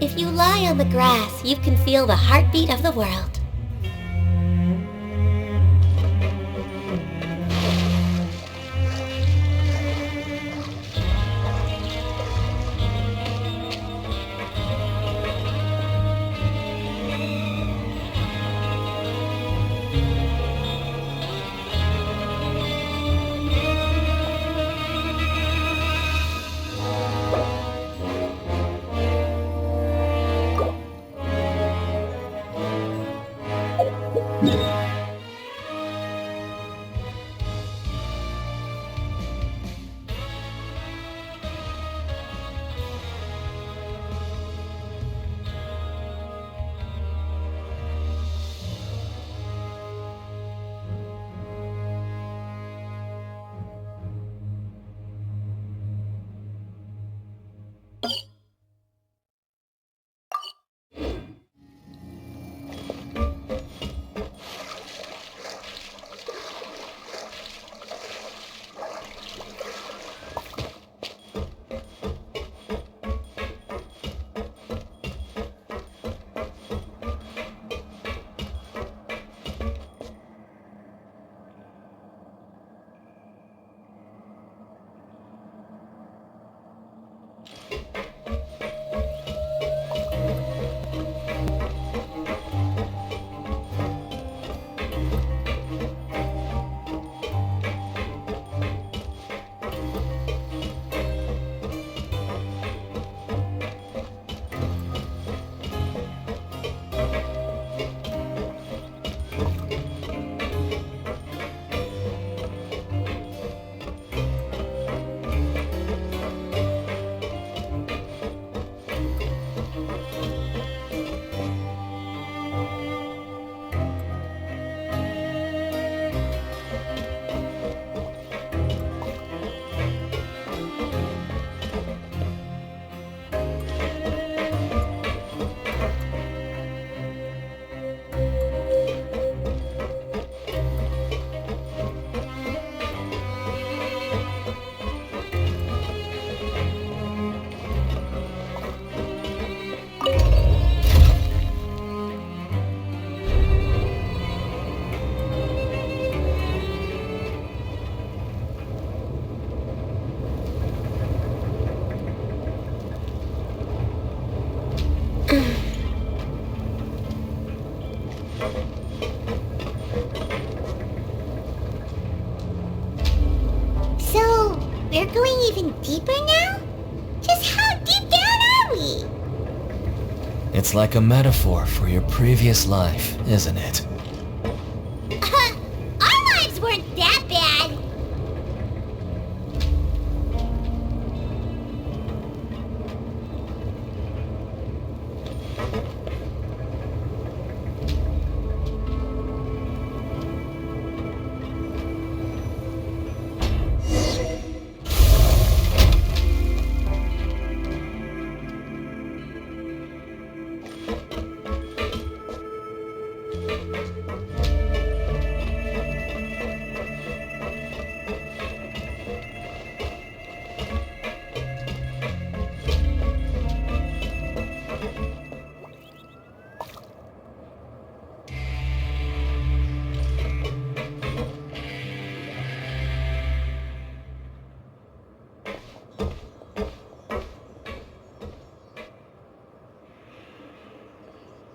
If you lie on the grass, you can feel the heartbeat of the world. We're going even deeper now? Just how deep down are we? It's like a metaphor for your previous life, isn't it? Our lives weren't that bad.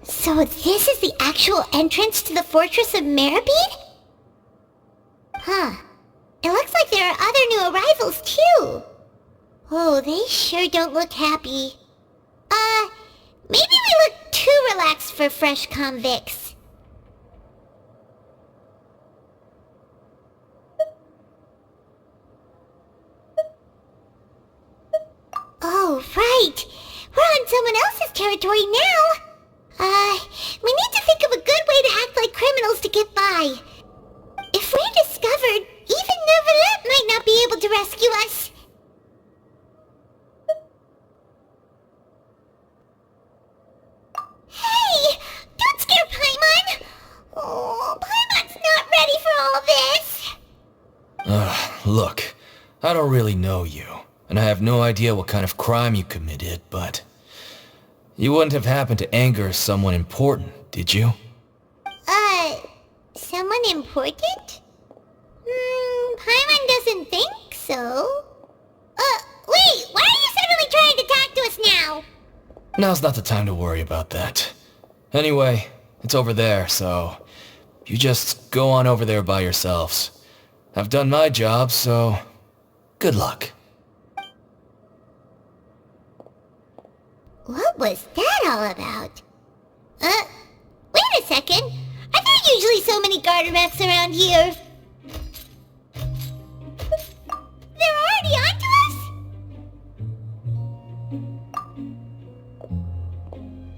So this is the actual entrance to the Fortress of Meribede? Huh. It looks like there are other new arrivals too. Oh, they sure don't look happy. Maybe we look too relaxed for fresh convicts. Oh, right. We're on someone else's territory now. We need to think of a good way to act like criminals to get by. If we're discovered, even Neuvillette might not be able to rescue us. Hey! Don't scare Paimon! Oh, Paimon's not ready for all this. Look, I don't really know you, and I have no idea what kind of crime you committed, but You wouldn't have happened to anger someone important, did you? Someone important? Paimon doesn't think so. Wait, why are you suddenly trying to talk to us now? Now's not the time to worry about that. Anyway, it's over there, so you just go on over there by yourselves. I've done my job, so good luck. What was that all about? Wait a second. Are there usually so many garter mechs around here? They're already onto us?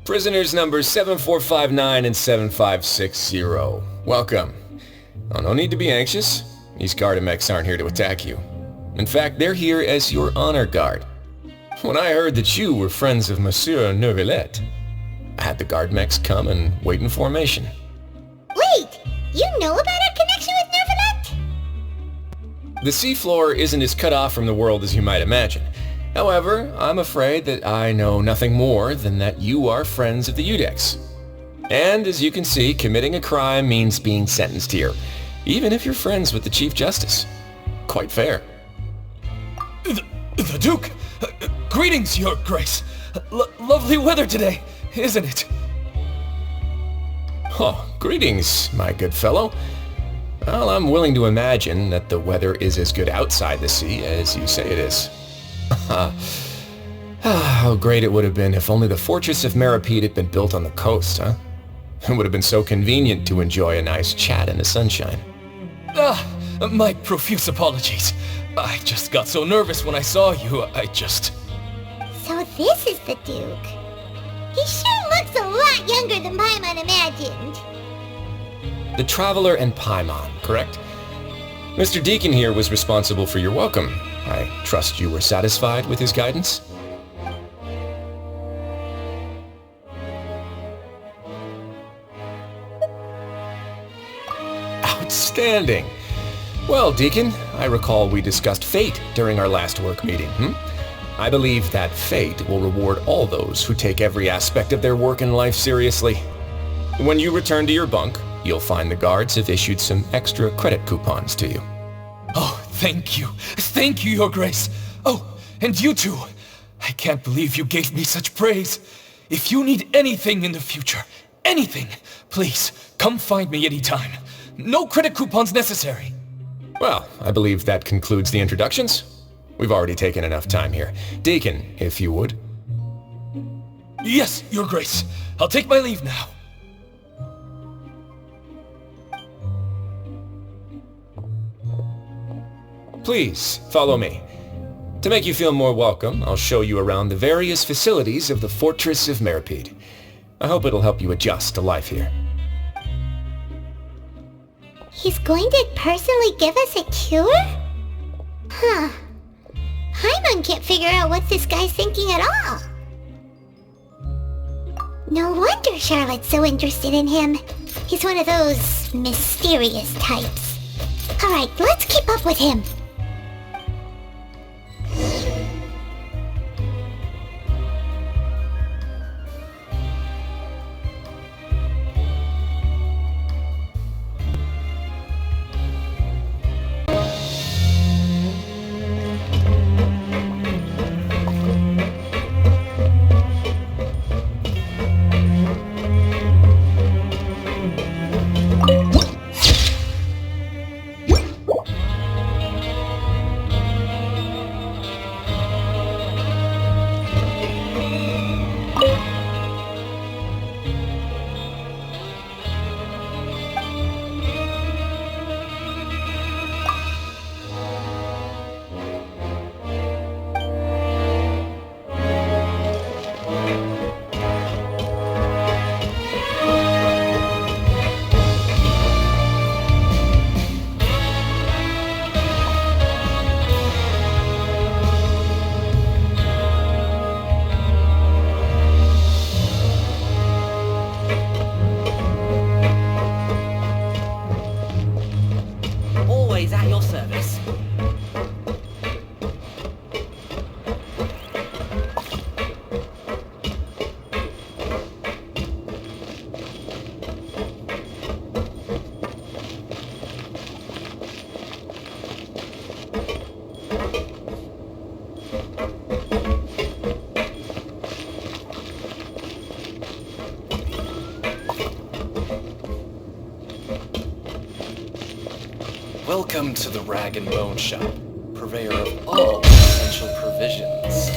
Prisoners numbers 7459 and 7560. Welcome. Oh, no need to be anxious. These garter mechs aren't here to attack you. In fact, they're here as your honor guard. When I heard that you were friends of Monsieur Neuvillette, I had the guard mechs come and wait in formation. Wait, you know about our connection with Neuvillette? The seafloor isn't as cut off from the world as you might imagine. However, I'm afraid that I know nothing more than that you are friends of the Udex. And as you can see, committing a crime means being sentenced here, even if you're friends with the Chief Justice. Quite fair. The Duke! Greetings, Your Grace! Lovely weather today, isn't it? Oh, greetings, my good fellow. Well, I'm willing to imagine that the weather is as good outside the sea as you say it is. How great it would have been if only the Fortress of Meripede had been built on the coast, huh? It would have been so convenient to enjoy a nice chat in the sunshine. My profuse apologies. I just got so nervous when I saw you, So this is the Duke. He sure looks a lot younger than Paimon imagined. The Traveler and Paimon, correct? Mr. Deacon here was responsible for your welcome. I trust you were satisfied with his guidance? Outstanding! Well, Deacon, I recall we discussed fate during our last work meeting, I believe that fate will reward all those who take every aspect of their work in life seriously. When you return to your bunk, you'll find the guards have issued some extra credit coupons to you. Oh, thank you. Thank you, Your Grace. Oh, and you too. I can't believe you gave me such praise. If you need anything in the future, anything, please, come find me anytime. No credit coupons necessary. Well, I believe that concludes the introductions. We've already taken enough time here. Deacon, if you would. Yes, Your Grace. I'll take my leave now. Please, follow me. To make you feel more welcome, I'll show you around the various facilities of the Fortress of Meripede. I hope it'll help you adjust to life here. He's going to personally give us a cure? Huh. Paimon can't figure out what this guy's thinking at all. No wonder Charlotte's so interested in him. He's one of those mysterious types. Alright, let's keep up with him. Welcome to the Rag and Bone Shop, purveyor of all essential provisions.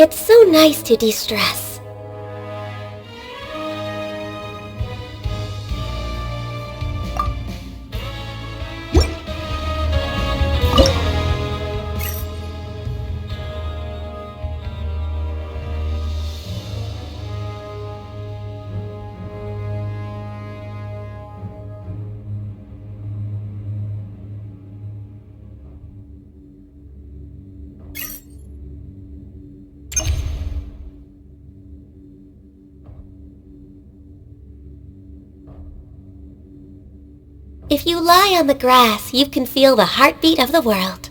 It's so nice to de-stress. If you lie on the grass, you can feel the heartbeat of the world.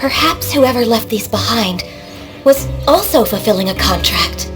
Perhaps whoever left these behind was also fulfilling a contract.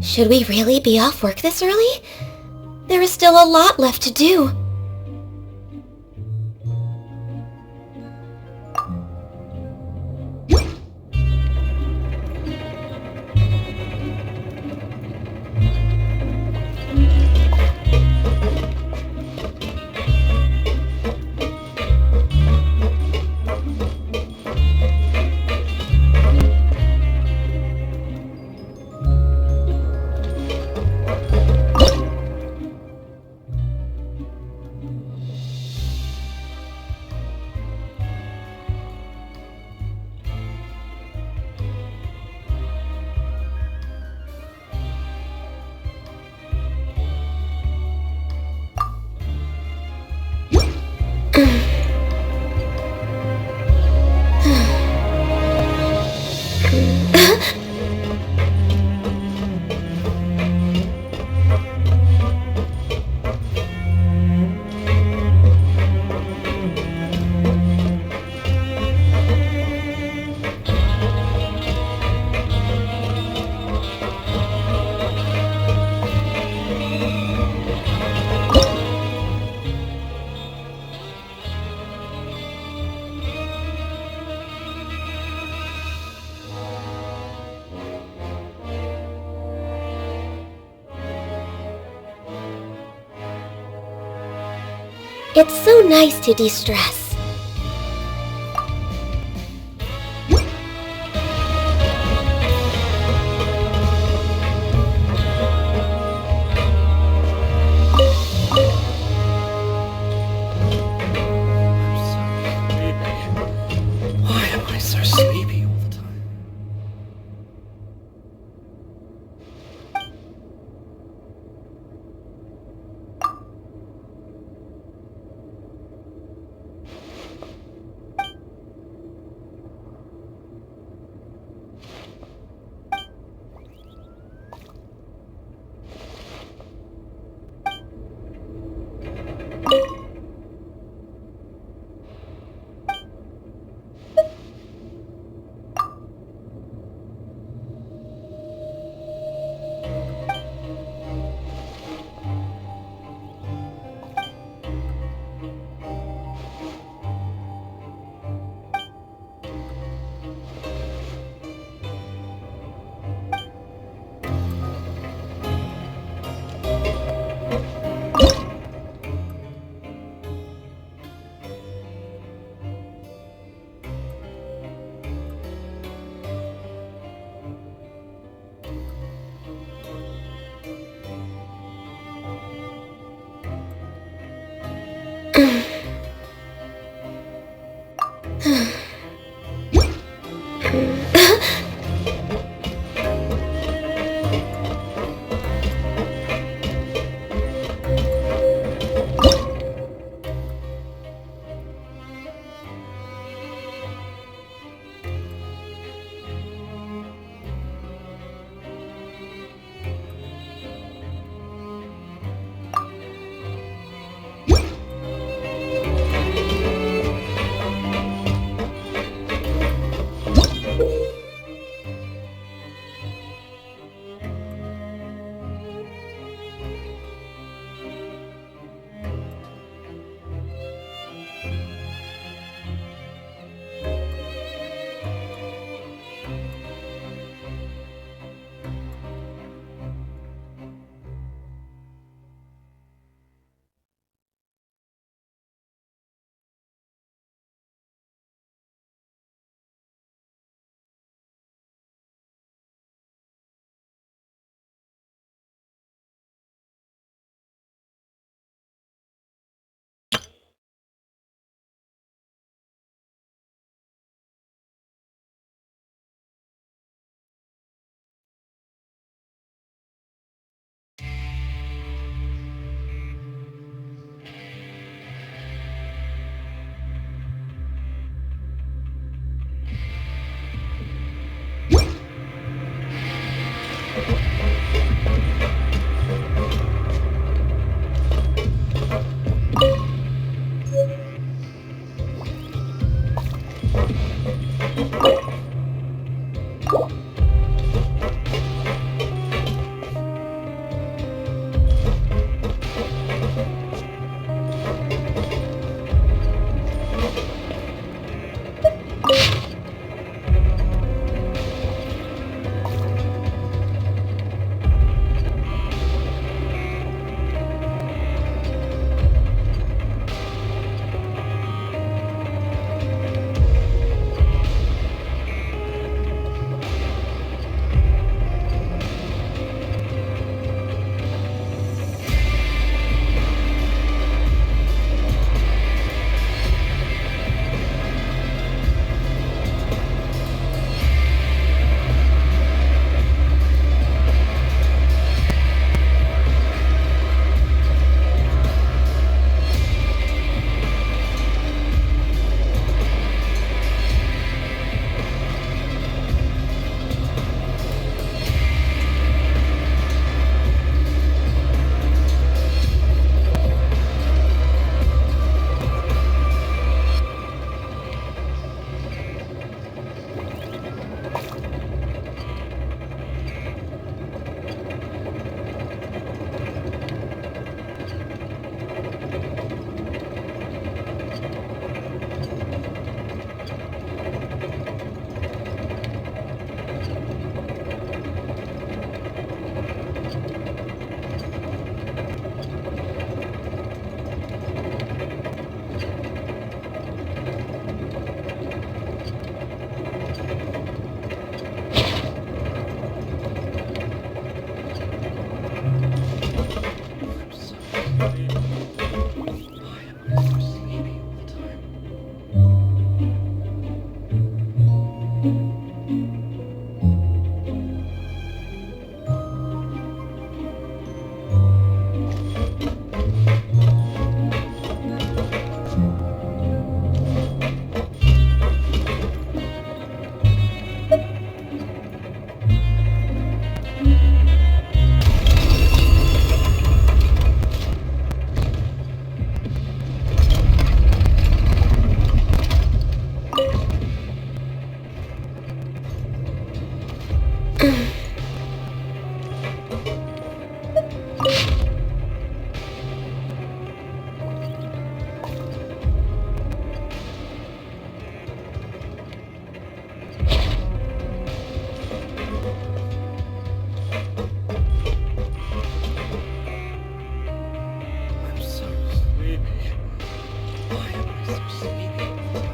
Should we really be off work this early? There is still a lot left to do. It's so nice to de-stress. Why am I so sleepy all the time? I'm so sleepy. Why am I so sleepy all the time?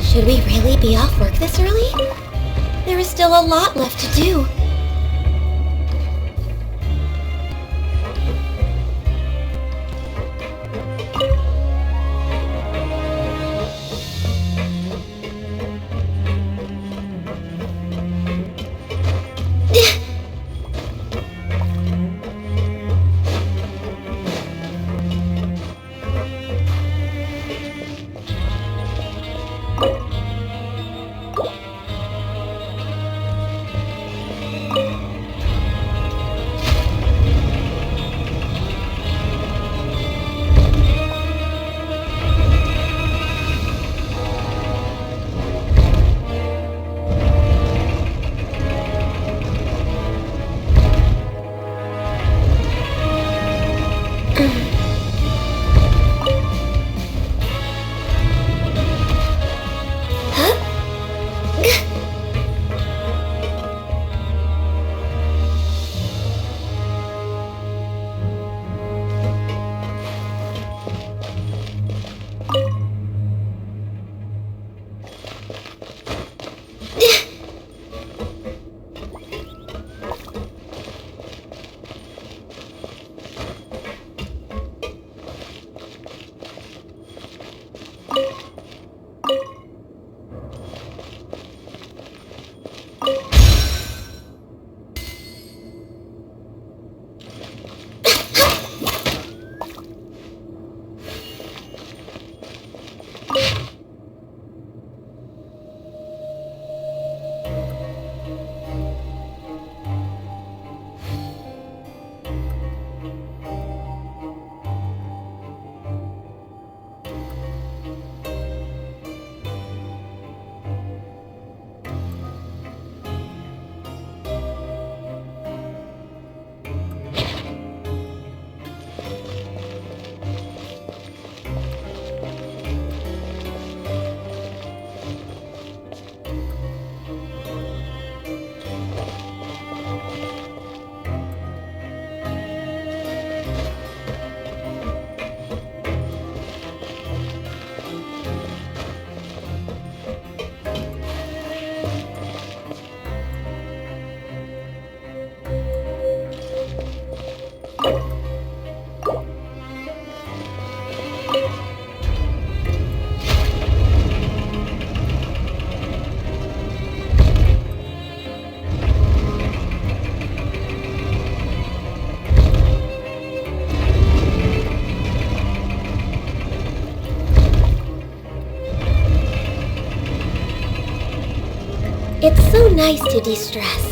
Should we really be off work this early? There is still a lot left to do. It's so nice to de-stress.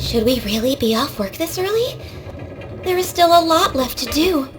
Should we really be off work this early? There is still a lot left to do.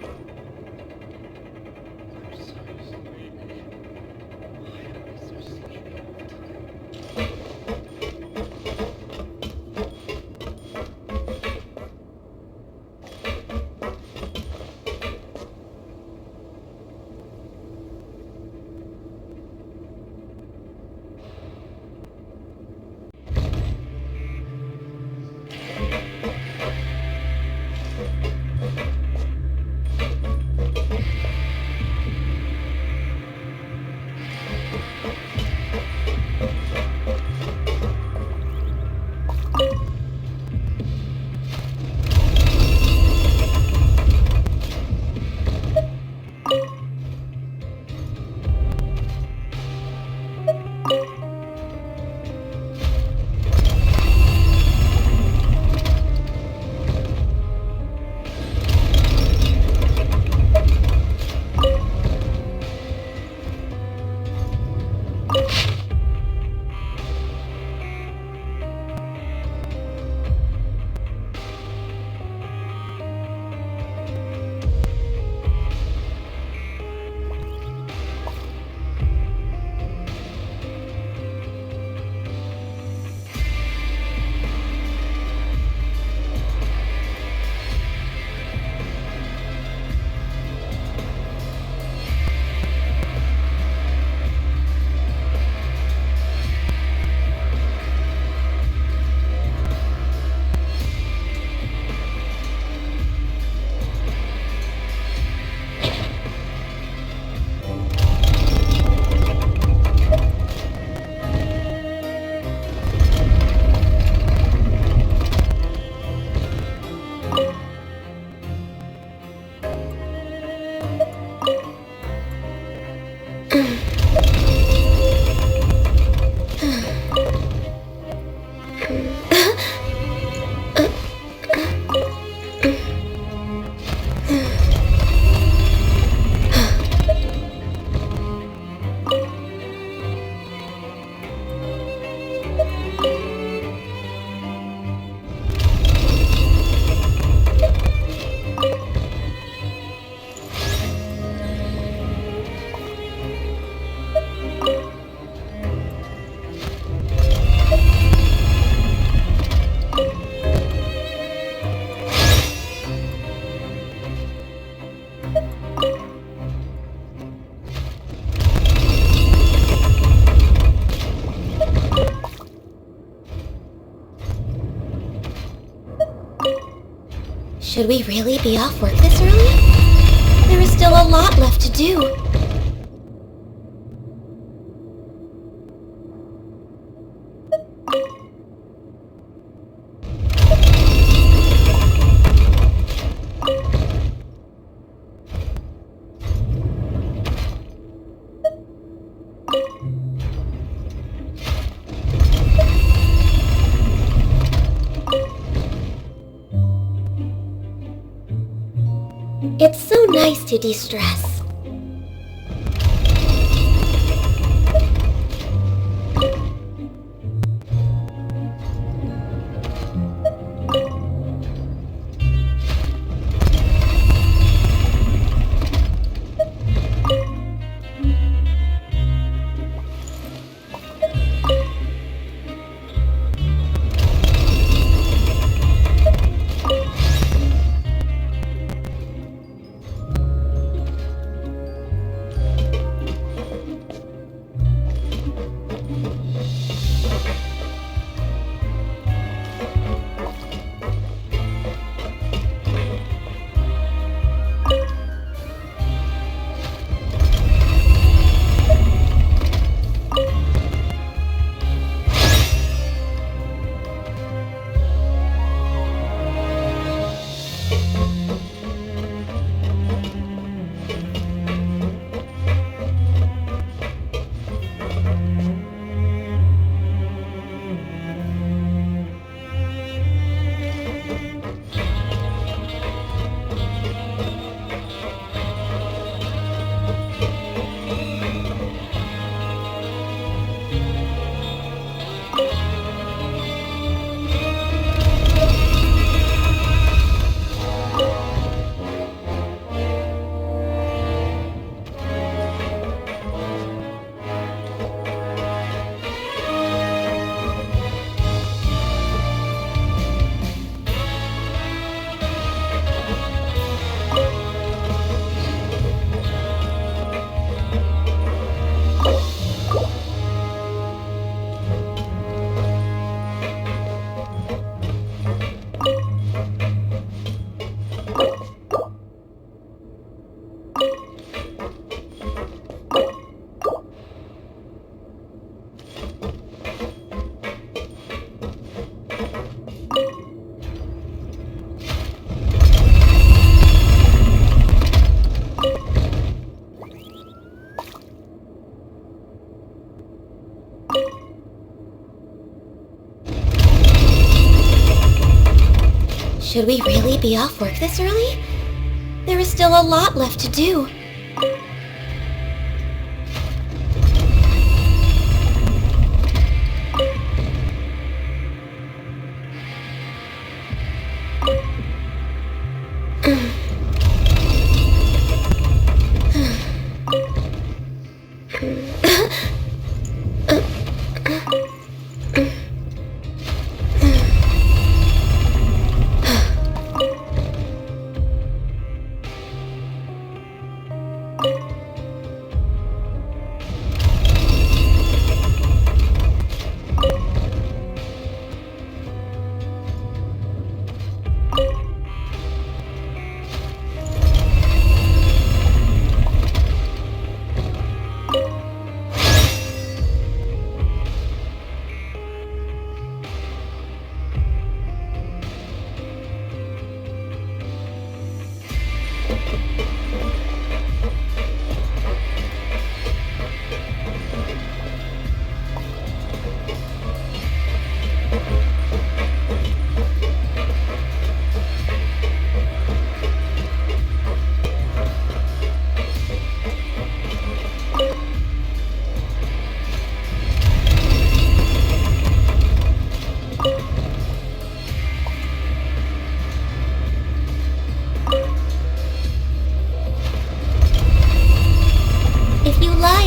Should we really be off work this early? There is still a lot left to do. It's so nice to de-stress. Should we really be off work this early? There is still a lot left to do.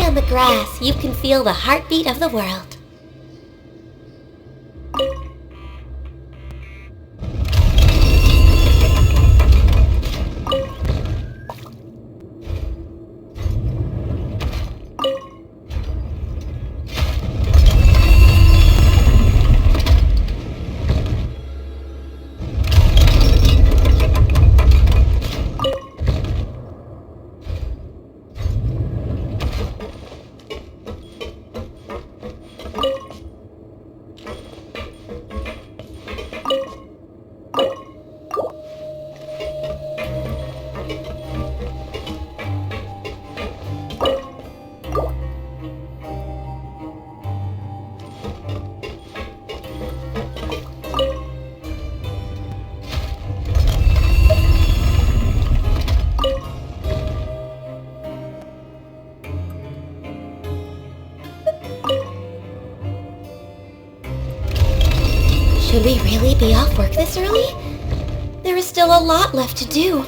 On the grass, you can feel the heartbeat of the world. Should we really be off work this early? There is still a lot left to do.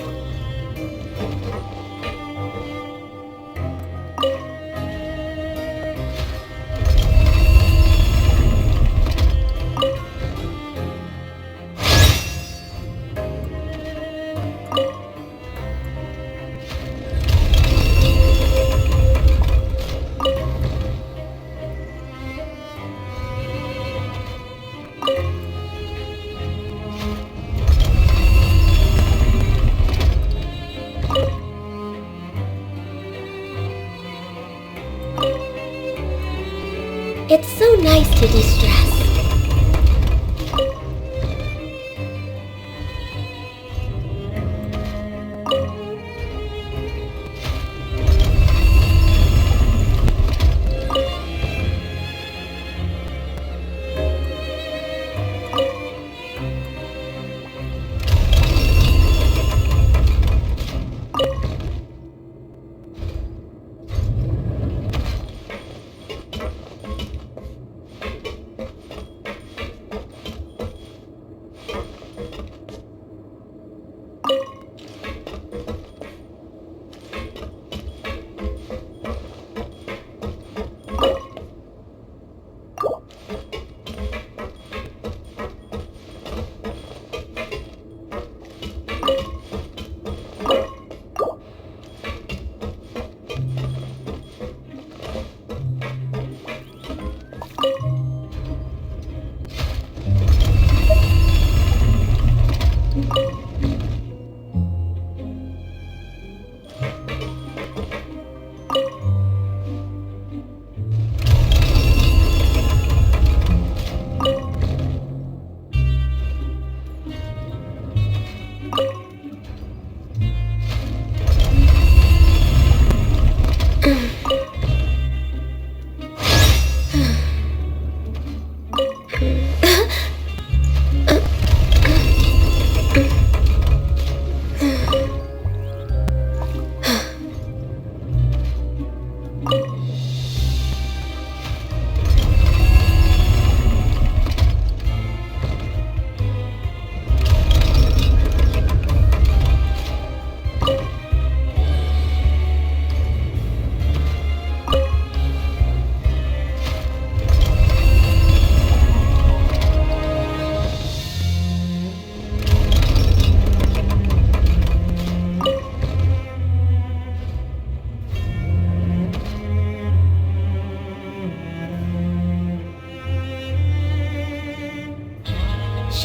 It's so nice to de-stress.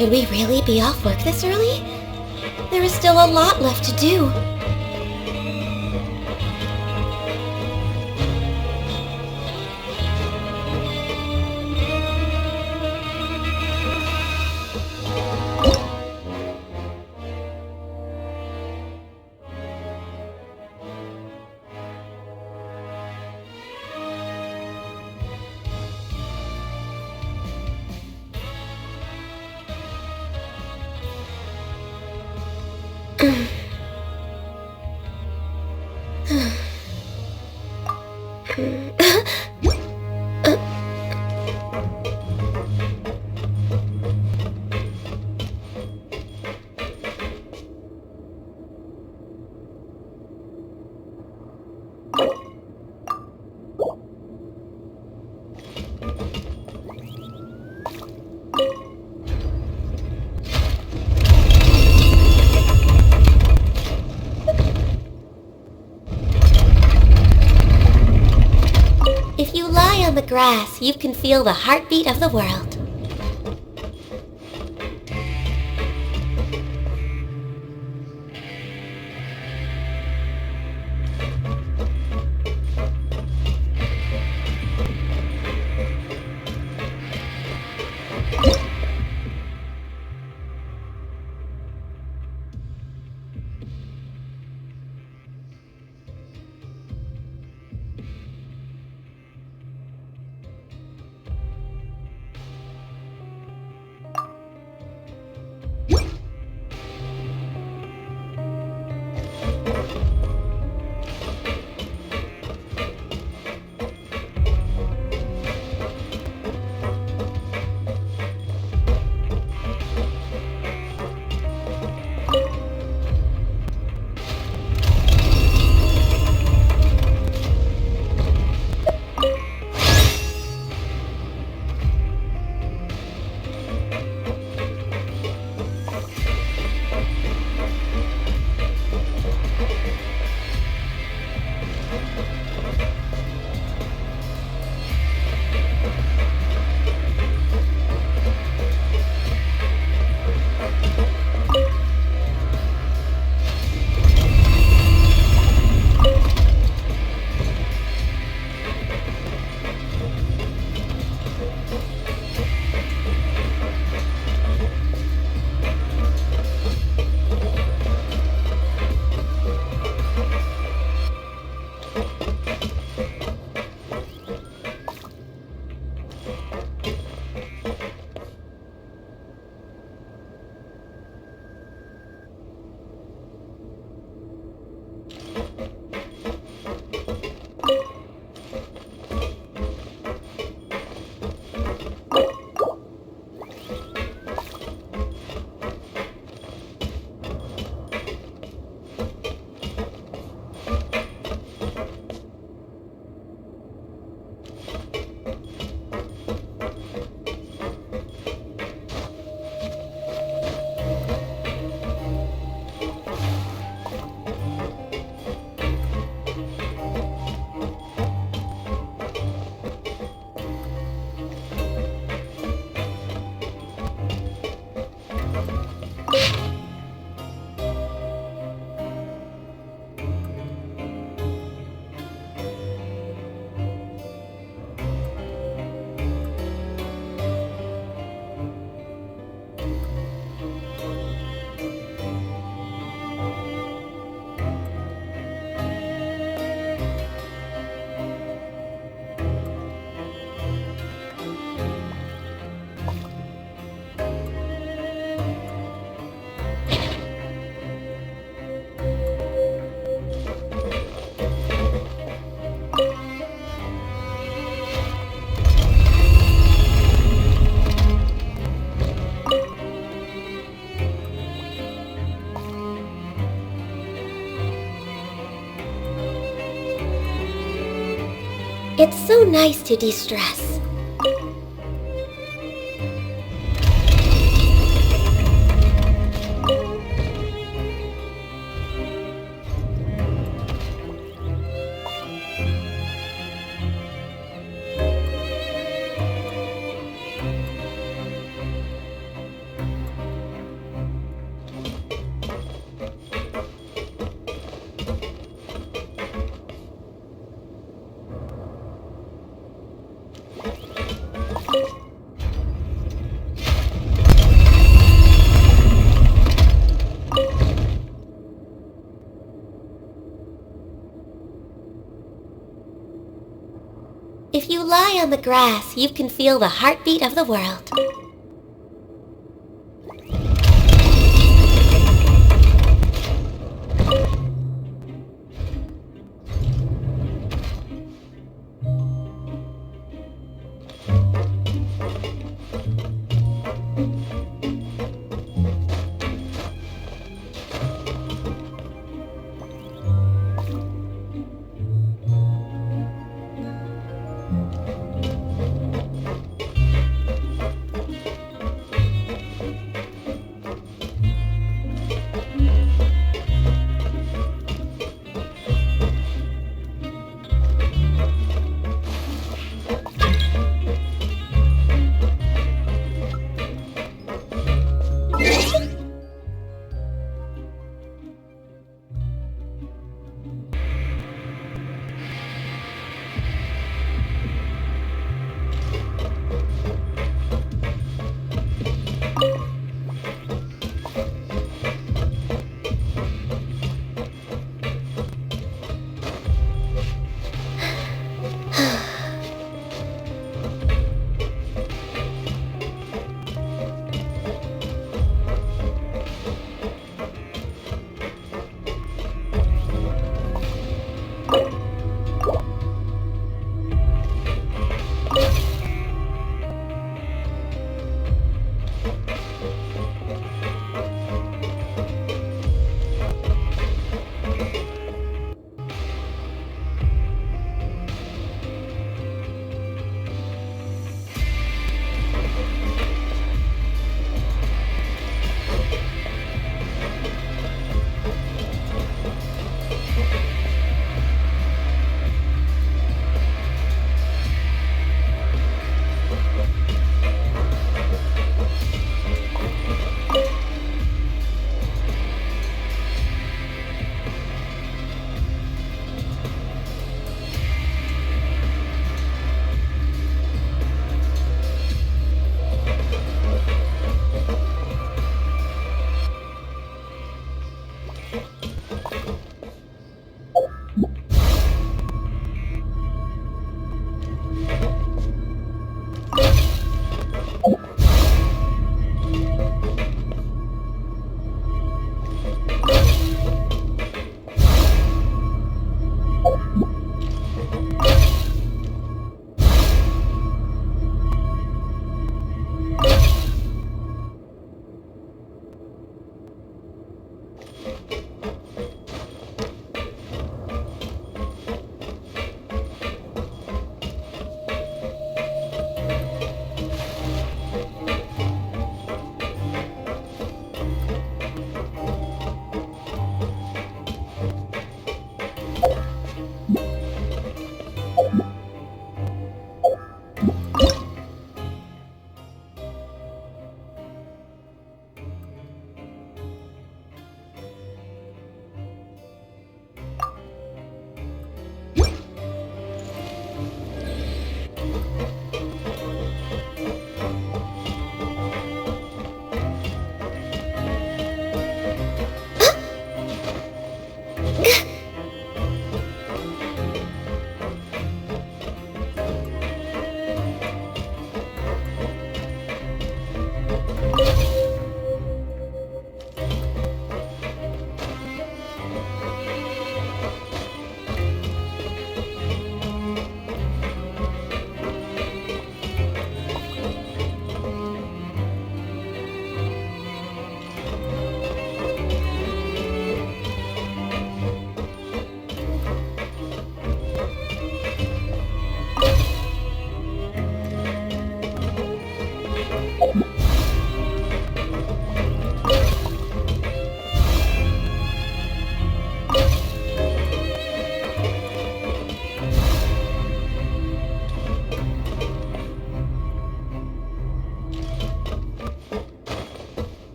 Should we really be off work this early? There is still a lot left to do. If you lie on the grass, you can feel the heartbeat of the world. It's so nice to de-stress. lie on the grass, you can feel the heartbeat of the world.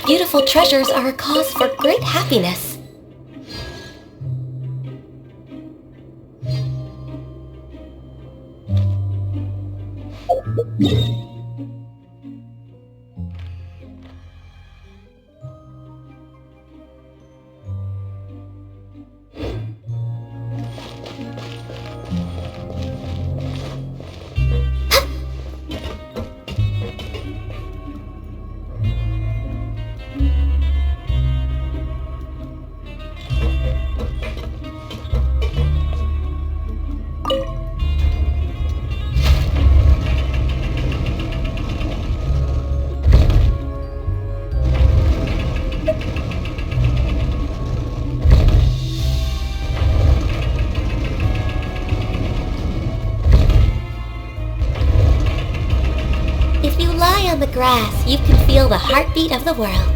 Beautiful treasures are a cause for great happiness. If you lie on the grass, you can feel the heartbeat of the world.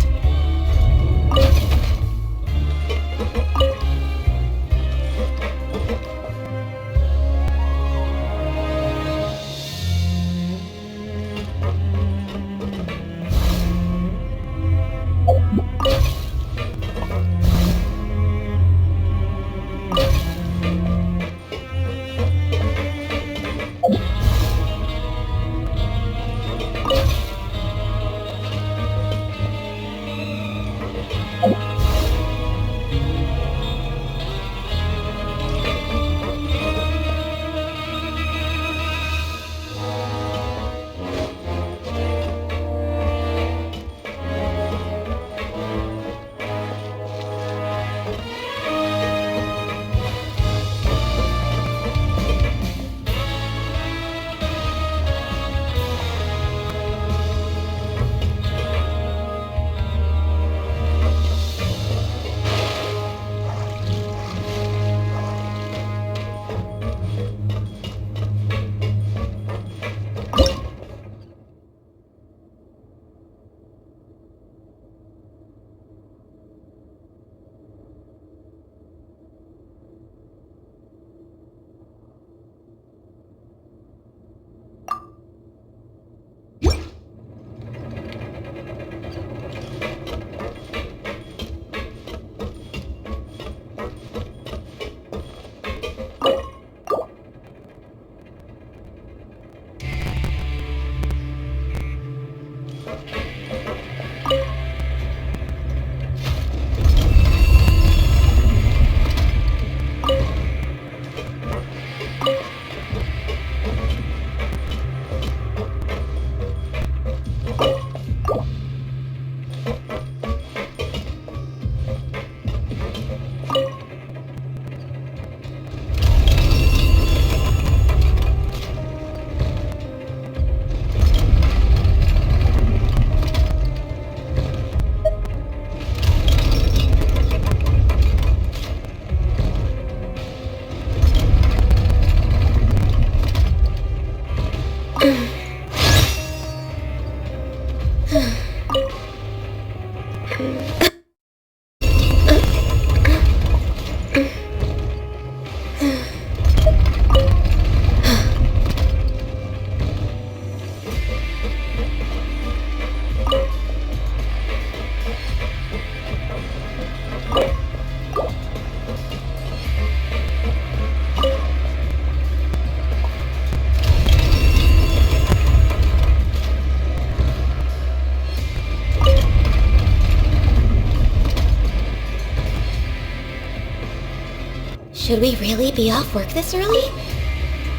Should we really be off work this early?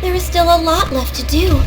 There is still a lot left to do.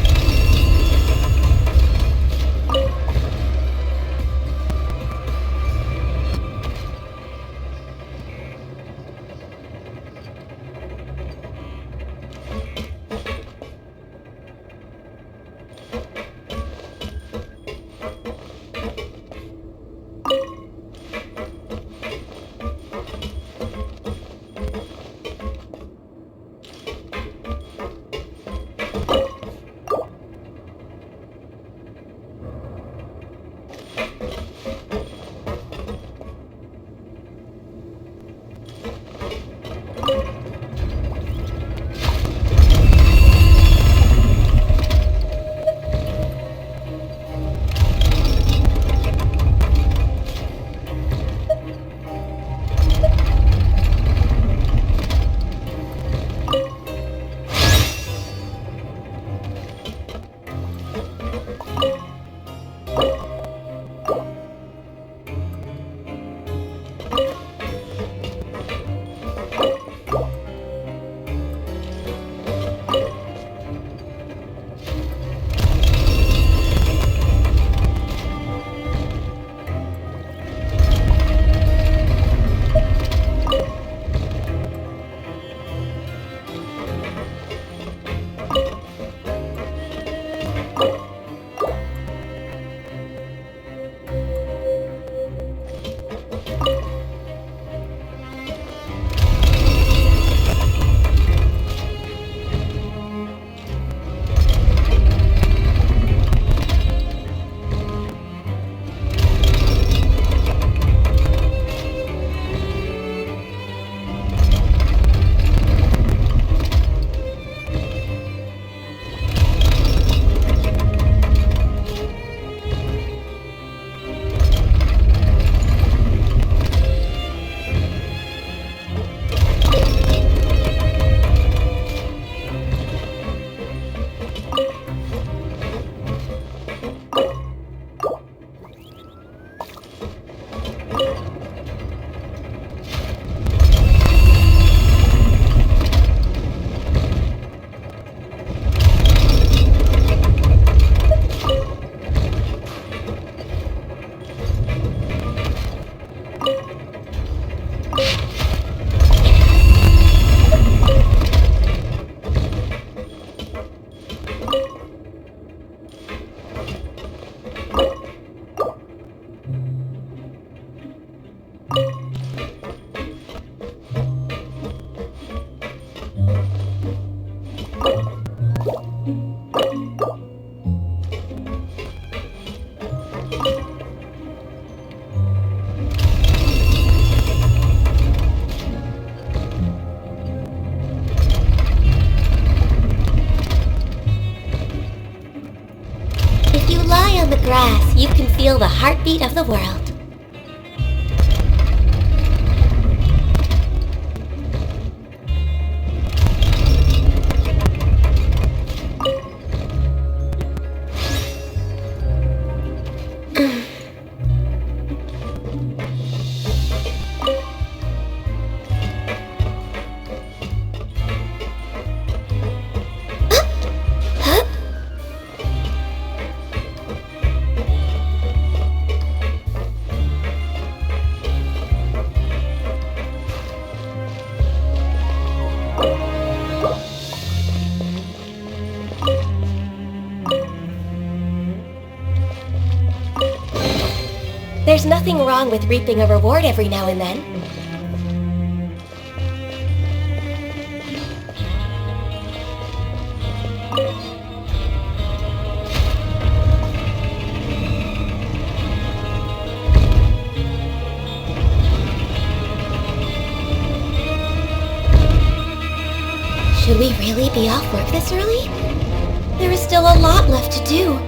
Grass, you can feel the heartbeat of the world. There's nothing wrong with reaping a reward every now and then. Should we really be off work this early? There is still a lot left to do.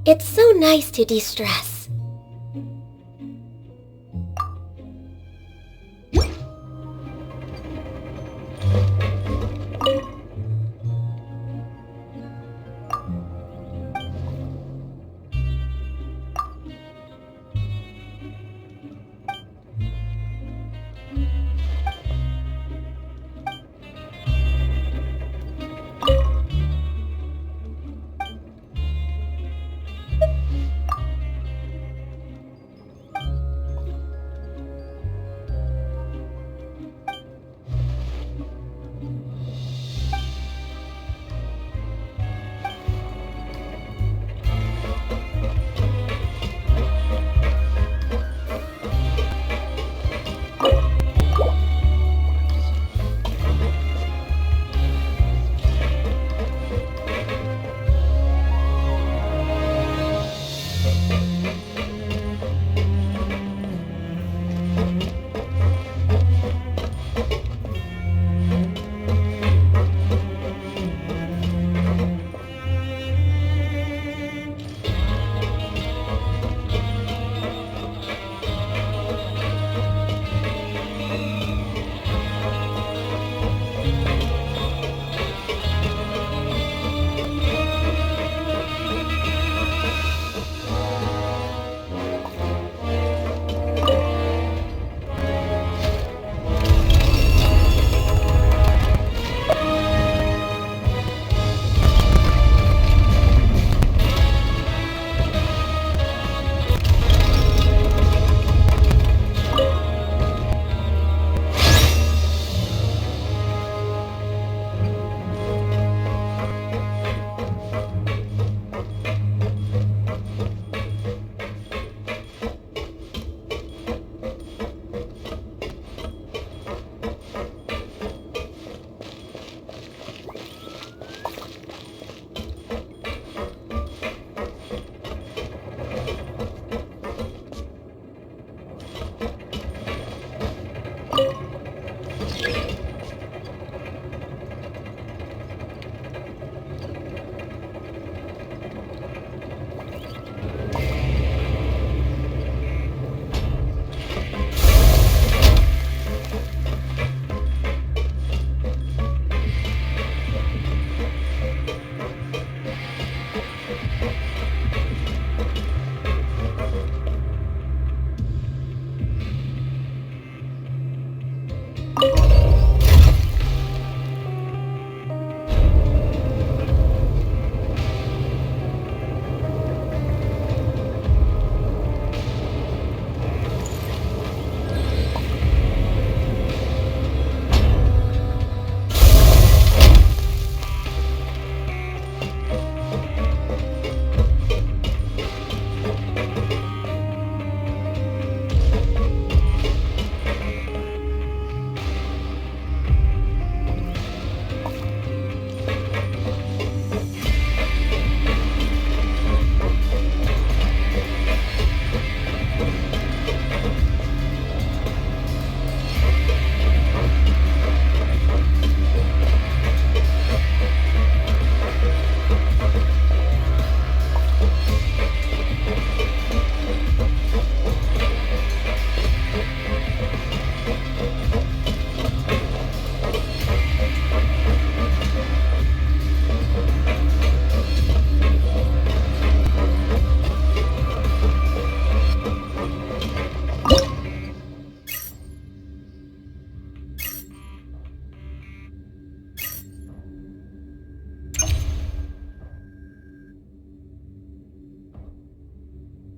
It's so nice to de-stress.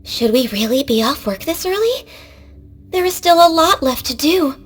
Should we really be off work this early? There is still a lot left to do.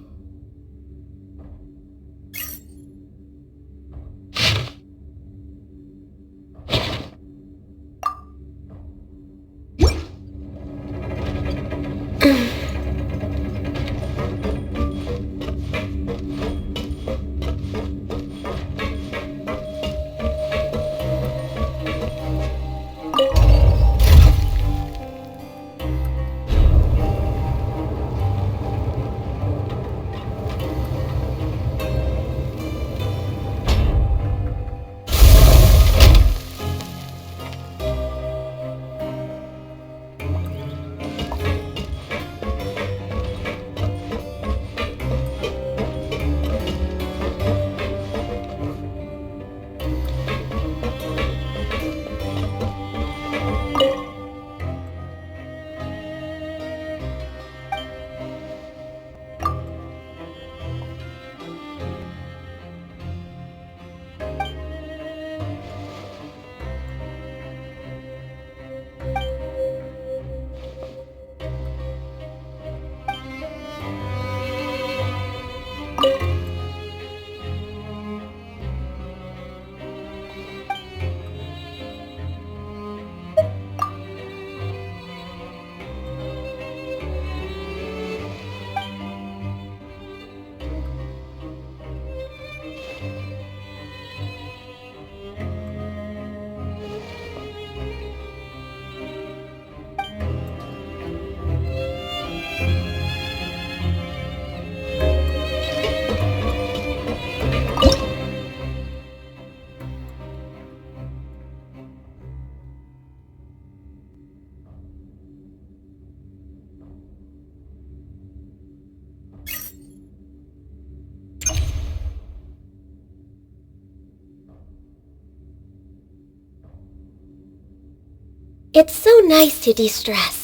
It's so nice to de-stress.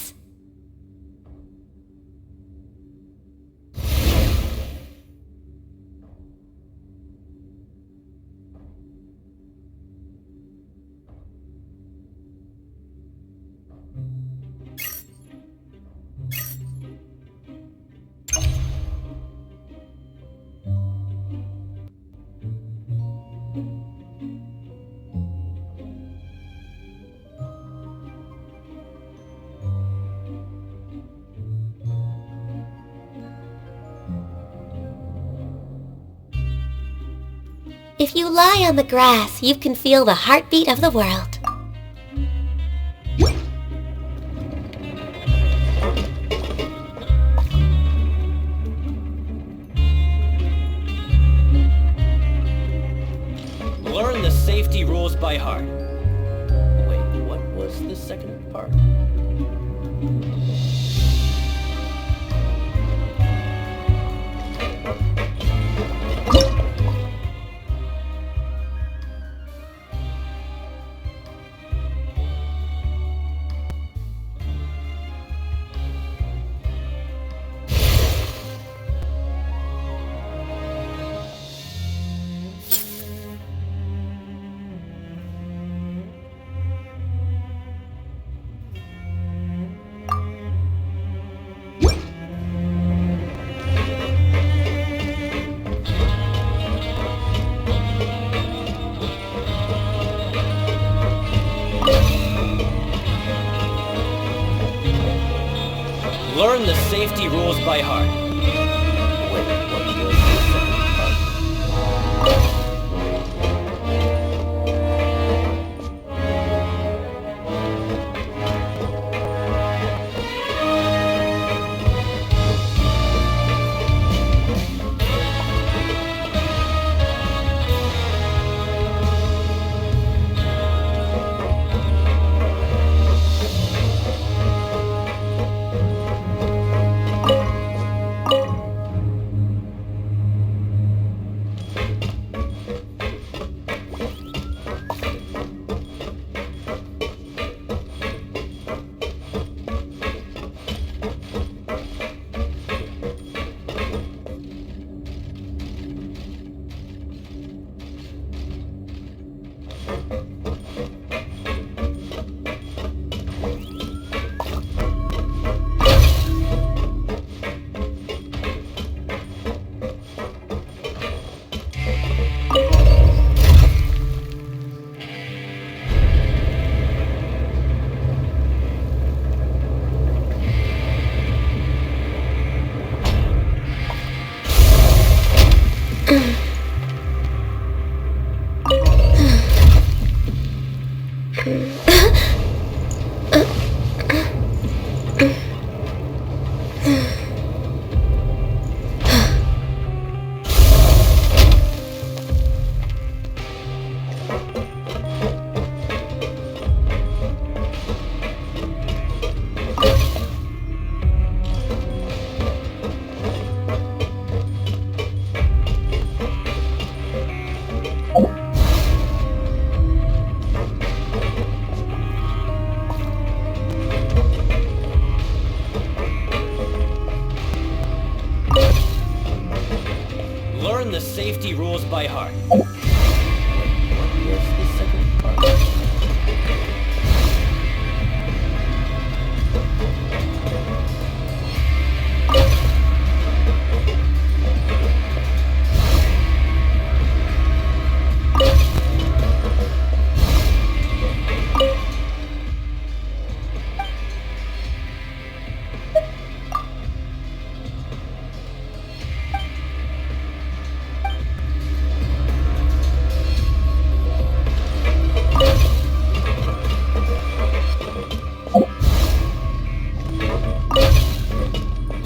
If you lie on the grass, you can feel the heartbeat of the world. Learn the safety rules by heart. Wait, what was the second part? Learn the safety rules by heart. Wait, what was the second part? safety rules by heart. Wait, what was the second part?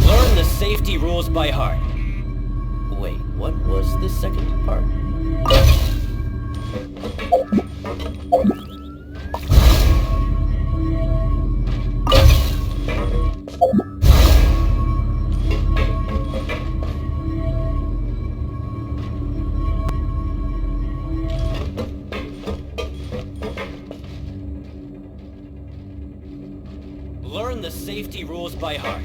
Learn the safety rules by heart. Wait, what was the second part? Learn the safety rules by heart.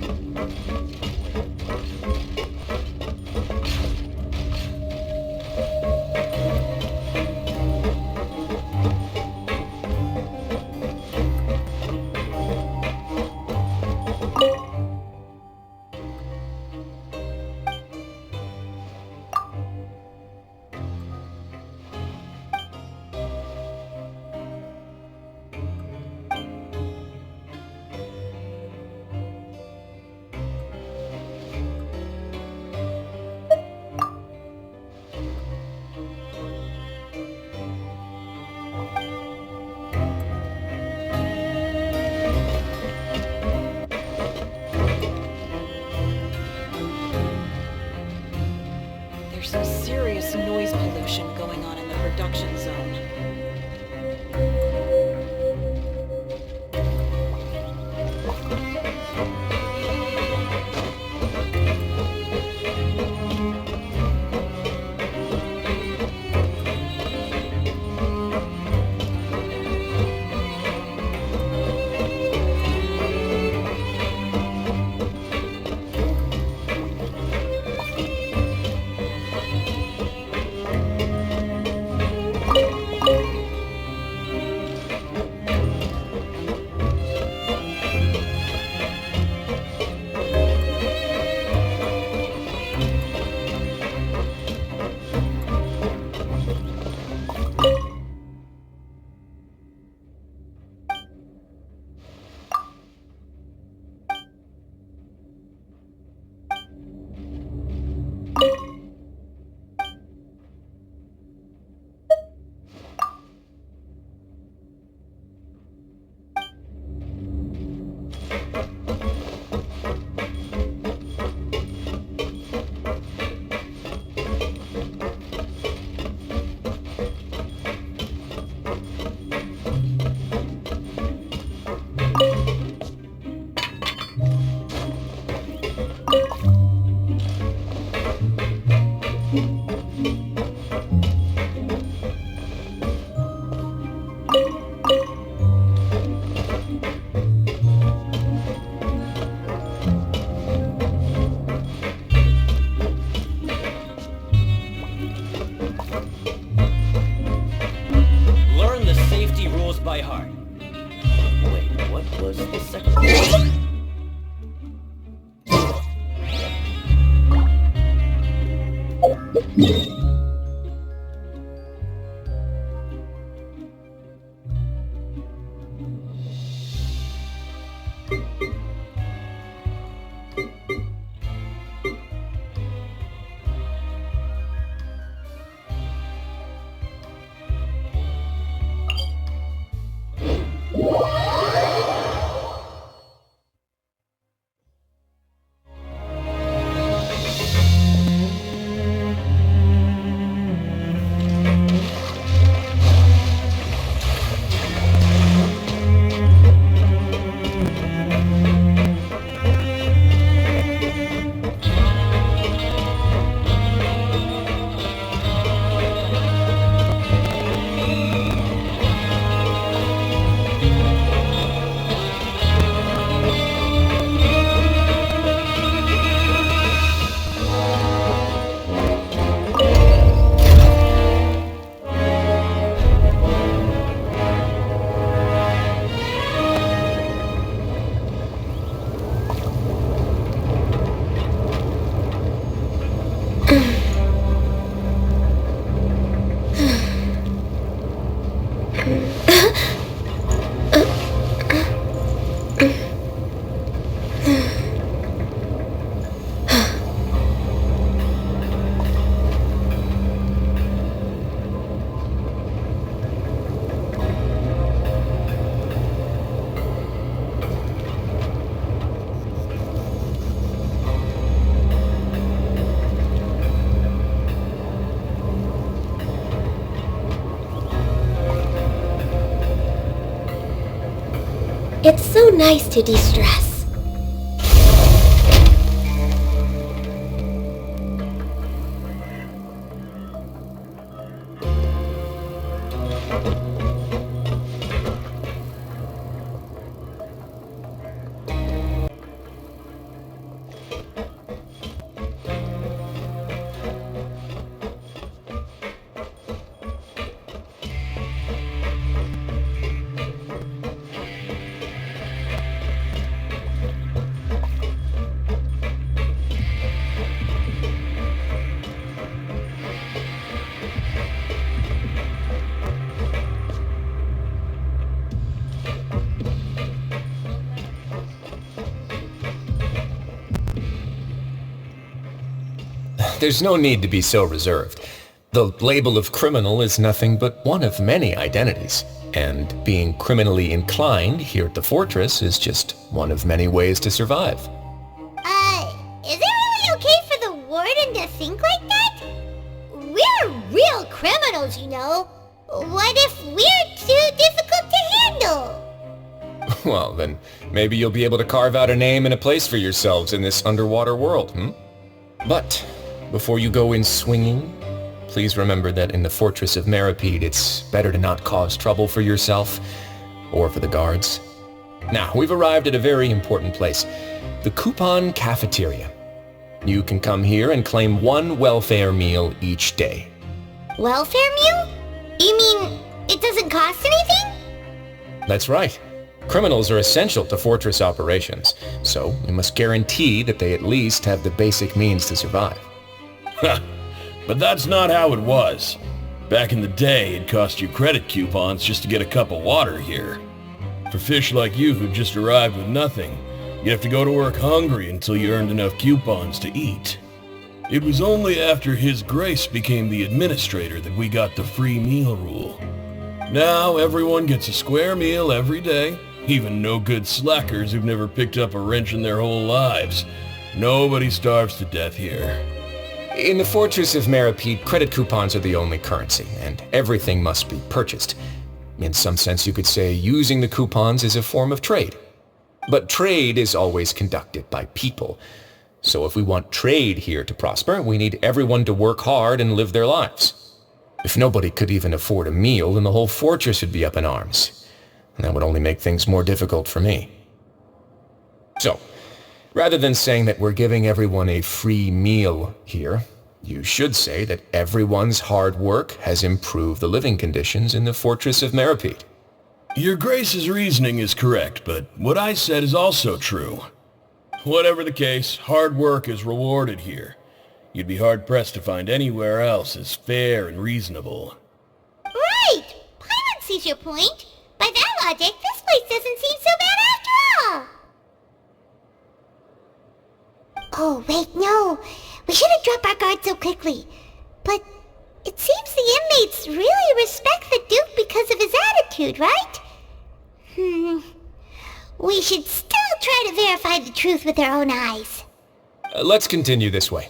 There's some serious noise pollution going on in the production zone. Learn the safety rules by heart. Wait, what was the second part? nice to de-stress. There's no need to be so reserved. The label of criminal is nothing but one of many identities, and being criminally inclined here at the fortress is just one of many ways to survive. Is it really okay for the warden to think like that? We're real criminals, you know. What if we're too difficult to handle? Well, then maybe you'll be able to carve out a name and a place for yourselves in this underwater world, But before you go in swinging, please remember that in the Fortress of Meripede, it's better to not cause trouble for yourself or for the guards. Now, we've arrived at a very important place, the Coupon Cafeteria. You can come here and claim one welfare meal each day. Welfare meal? You mean it doesn't cost anything? That's right. Criminals are essential to Fortress operations, so we must guarantee that they at least have the basic means to survive. But that's not how it was. Back in the day, it cost you credit coupons just to get a cup of water here. For fish like you who just arrived with nothing, you have to go to work hungry until you earned enough coupons to eat. It was only after His Grace became the administrator that we got the free meal rule. Now everyone gets a square meal every day, even no good slackers who've never picked up a wrench in their whole lives. Nobody starves to death here. In the Fortress of Meripede, credit coupons are the only currency, and everything must be purchased. In some sense, you could say using the coupons is a form of trade. But trade is always conducted by people. So if we want trade here to prosper, we need everyone to work hard and live their lives. If nobody could even afford a meal, then the whole fortress would be up in arms. And that would only make things more difficult for me. So, rather than saying that we're giving everyone a free meal here, you should say that everyone's hard work has improved the living conditions in the Fortress of Meripede. Your Grace's reasoning is correct, but what I said is also true. Whatever the case, hard work is rewarded here. You'd be hard-pressed to find anywhere else as fair and reasonable. Right! Paimon sees your point. By that logic, this place doesn't seem so bad after all. Oh, wait, no. We shouldn't drop our guard so quickly. But it seems the inmates really respect the Duke because of his attitude, right? We should still try to verify the truth with our own eyes. Let's continue this way.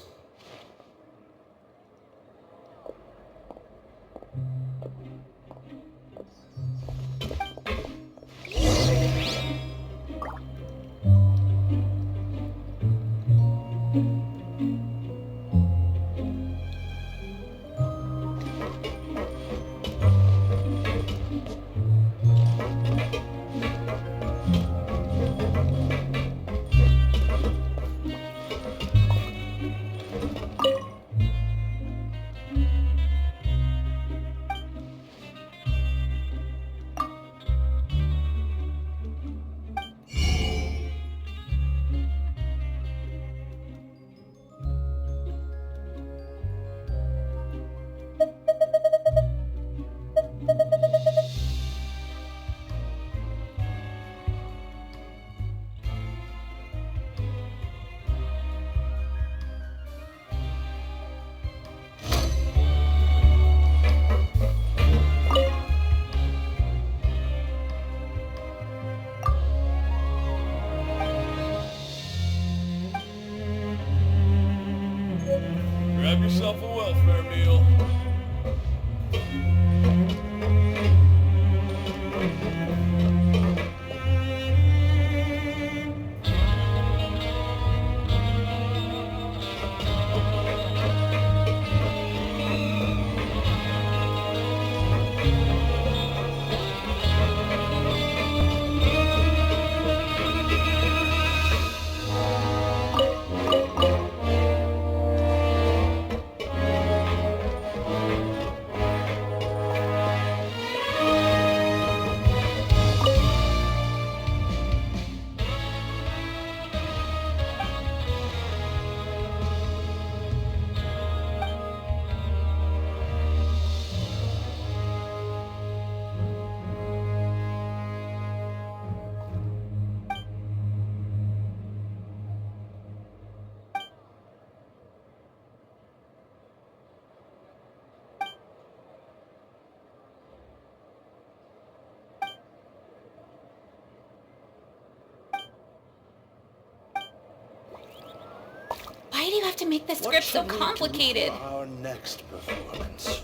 have to make this What script so shall we do complicated? for our next performance?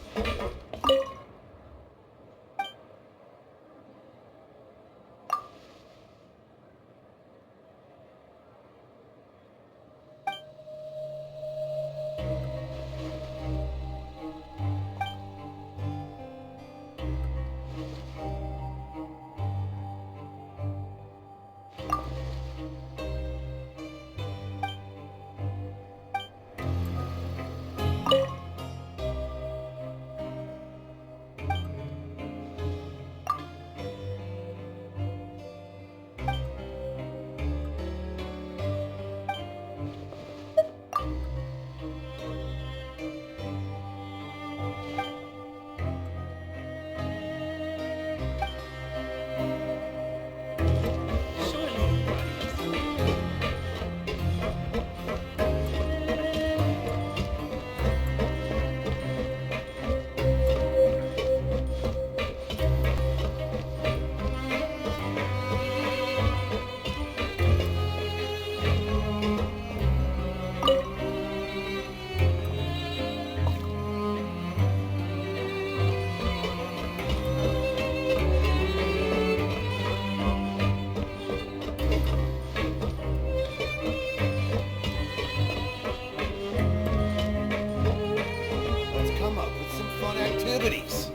Activities.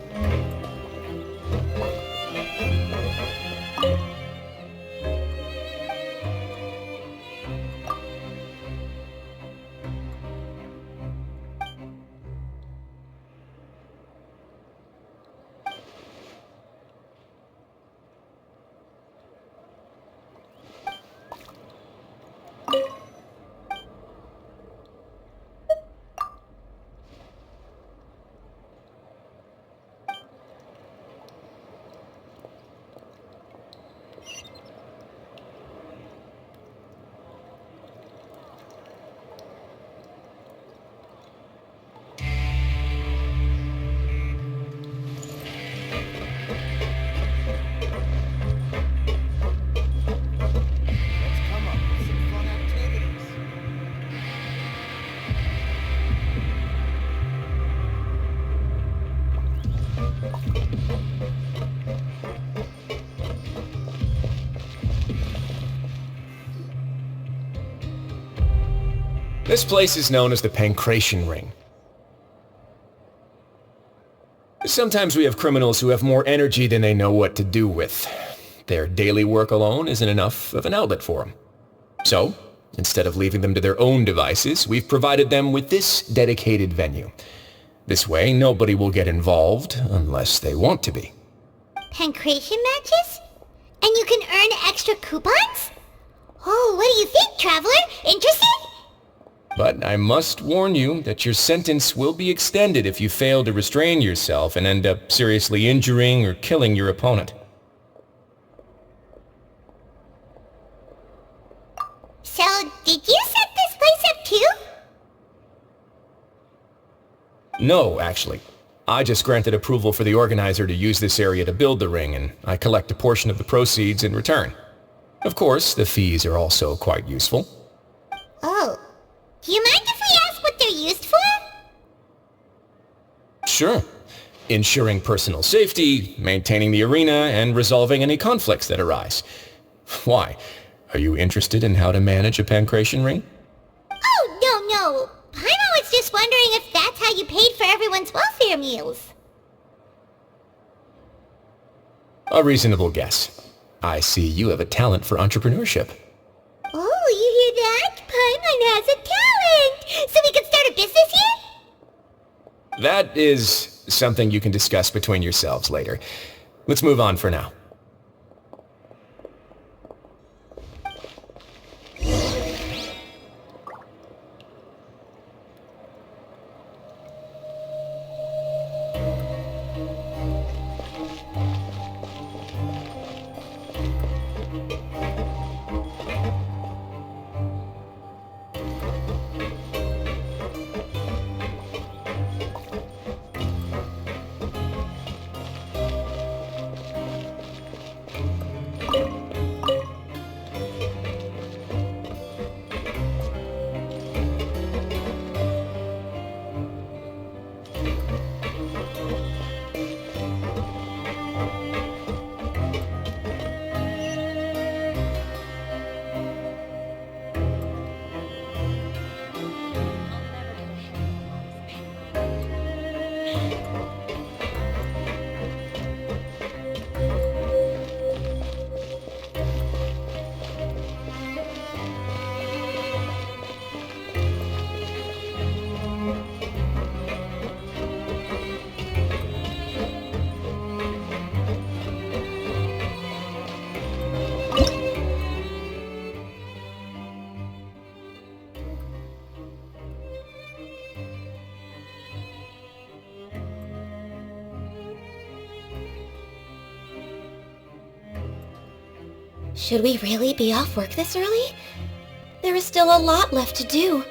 This place is known as the Pancration Ring. Sometimes we have criminals who have more energy than they know what to do with. Their daily work alone isn't enough of an outlet for them. So, instead of leaving them to their own devices, we've provided them with this dedicated venue. This way, nobody will get involved unless they want to be. Pancration matches? And you can earn extra coupons? Oh, what do you think, traveler? Interested? But I must warn you that your sentence will be extended if you fail to restrain yourself and end up seriously injuring or killing your opponent. So, did you set this place up too? No, actually. I just granted approval for the organizer to use this area to build the ring, and I collect a portion of the proceeds in return. Of course, the fees are also quite useful. Oh. Do you mind if we ask what they're used for? Sure. Ensuring personal safety, maintaining the arena, and resolving any conflicts that arise. Why? Are you interested in how to manage a pancration ring? Oh, no. Paimon was just wondering if that's how you paid for everyone's welfare meals. A reasonable guess. I see you have a talent for entrepreneurship. Oh, you hear that? Paimon has a talent! So we can start a business here? That is something you can discuss between yourselves later. Let's move on for now. Should we really be off work this early? There is still a lot left to do.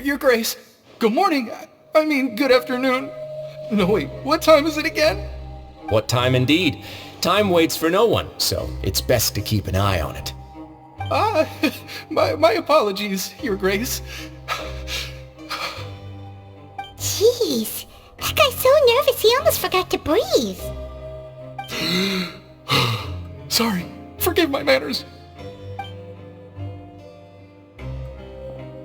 Your Grace. Good morning. I mean, good afternoon. No, wait, what time is it again? What time indeed? Time waits for no one, so it's best to keep an eye on it. My apologies, Your Grace. Jeez, that guy's so nervous he almost forgot to breathe. Sorry, forgive my manners.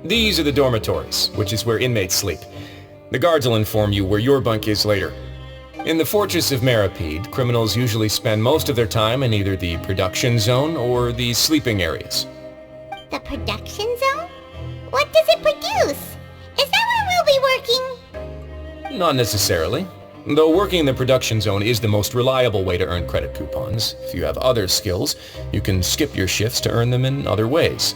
These are the dormitories, which is where inmates sleep. The guards will inform you where your bunk is later. In the Fortress of Meripede, criminals usually spend most of their time in either the production zone or the sleeping areas. The production zone? What does it produce? Is that where we'll be working? Not necessarily. Though working in the production zone is the most reliable way to earn credit coupons, if you have other skills, you can skip your shifts to earn them in other ways.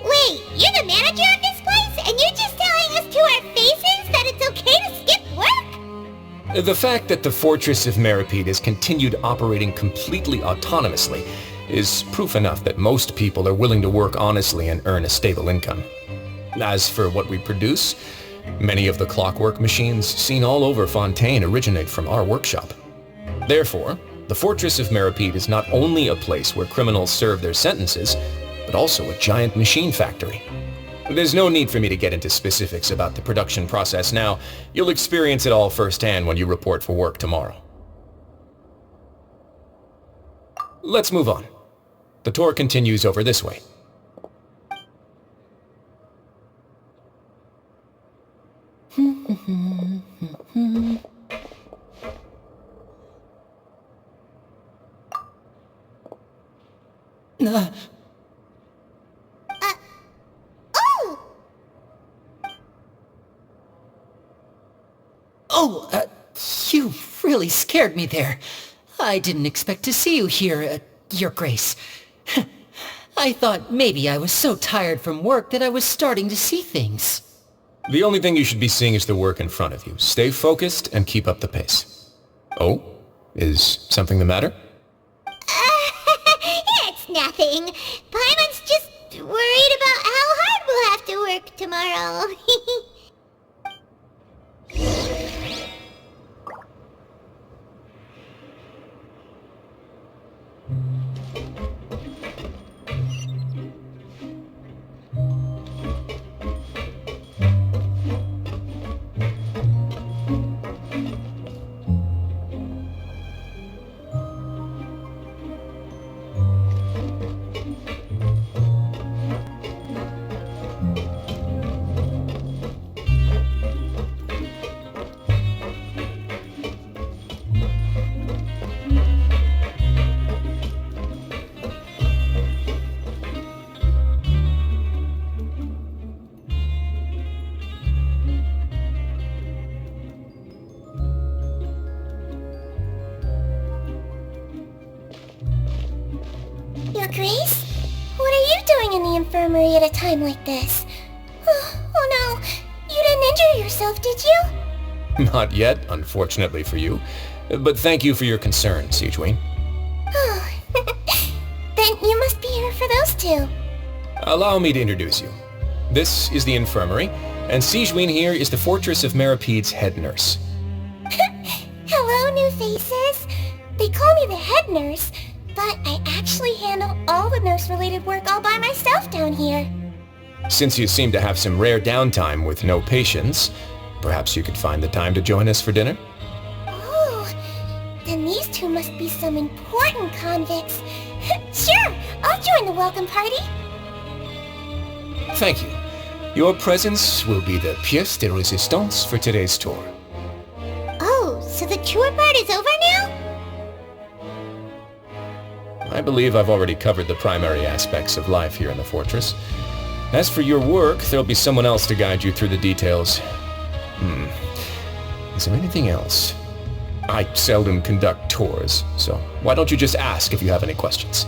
Wait, you're the manager of this place, and you're just telling us to our faces that it's okay to skip work? The fact that the Fortress of Meripede has continued operating completely autonomously is proof enough that most people are willing to work honestly and earn a stable income. As for what we produce, many of the clockwork machines seen all over Fontaine originate from our workshop. Therefore, the Fortress of Meripede is not only a place where criminals serve their sentences, but also a giant machine factory. There's no need for me to get into specifics about the production process now. You'll experience it all firsthand when you report for work tomorrow. Let's move on. The tour continues over this way. You really scared me there. I didn't expect to see you here, Your Grace. I thought maybe I was so tired from work that I was starting to see things. The only thing you should be seeing is the work in front of you. Stay focused and keep up the pace. Oh? Is something the matter? It's nothing. Paimon's just worried about how hard we'll have to work tomorrow. infirmary at a time like this. Oh no, you didn't injure yourself, did you? Not yet, unfortunately for you. But thank you for your concern, Sigewin. Oh, then you must be here for those two. Allow me to introduce you. This is the infirmary, and Sigewin here is the Fortress of Merapede's head nurse. Hello, new faces. They call me the head nurse, but I actually handle all the nurse-related work all by myself down here. Since you seem to have some rare downtime with no patients, perhaps you could find the time to join us for dinner? Oh, then these two must be some important convicts. Sure, I'll join the welcome party. Thank you. Your presence will be the pièce de résistance for today's tour. Oh, so the tour part is over now? I believe I've already covered the primary aspects of life here in the fortress. As for your work, there'll be someone else to guide you through the details. Is there anything else? I seldom conduct tours, so why don't you just ask if you have any questions?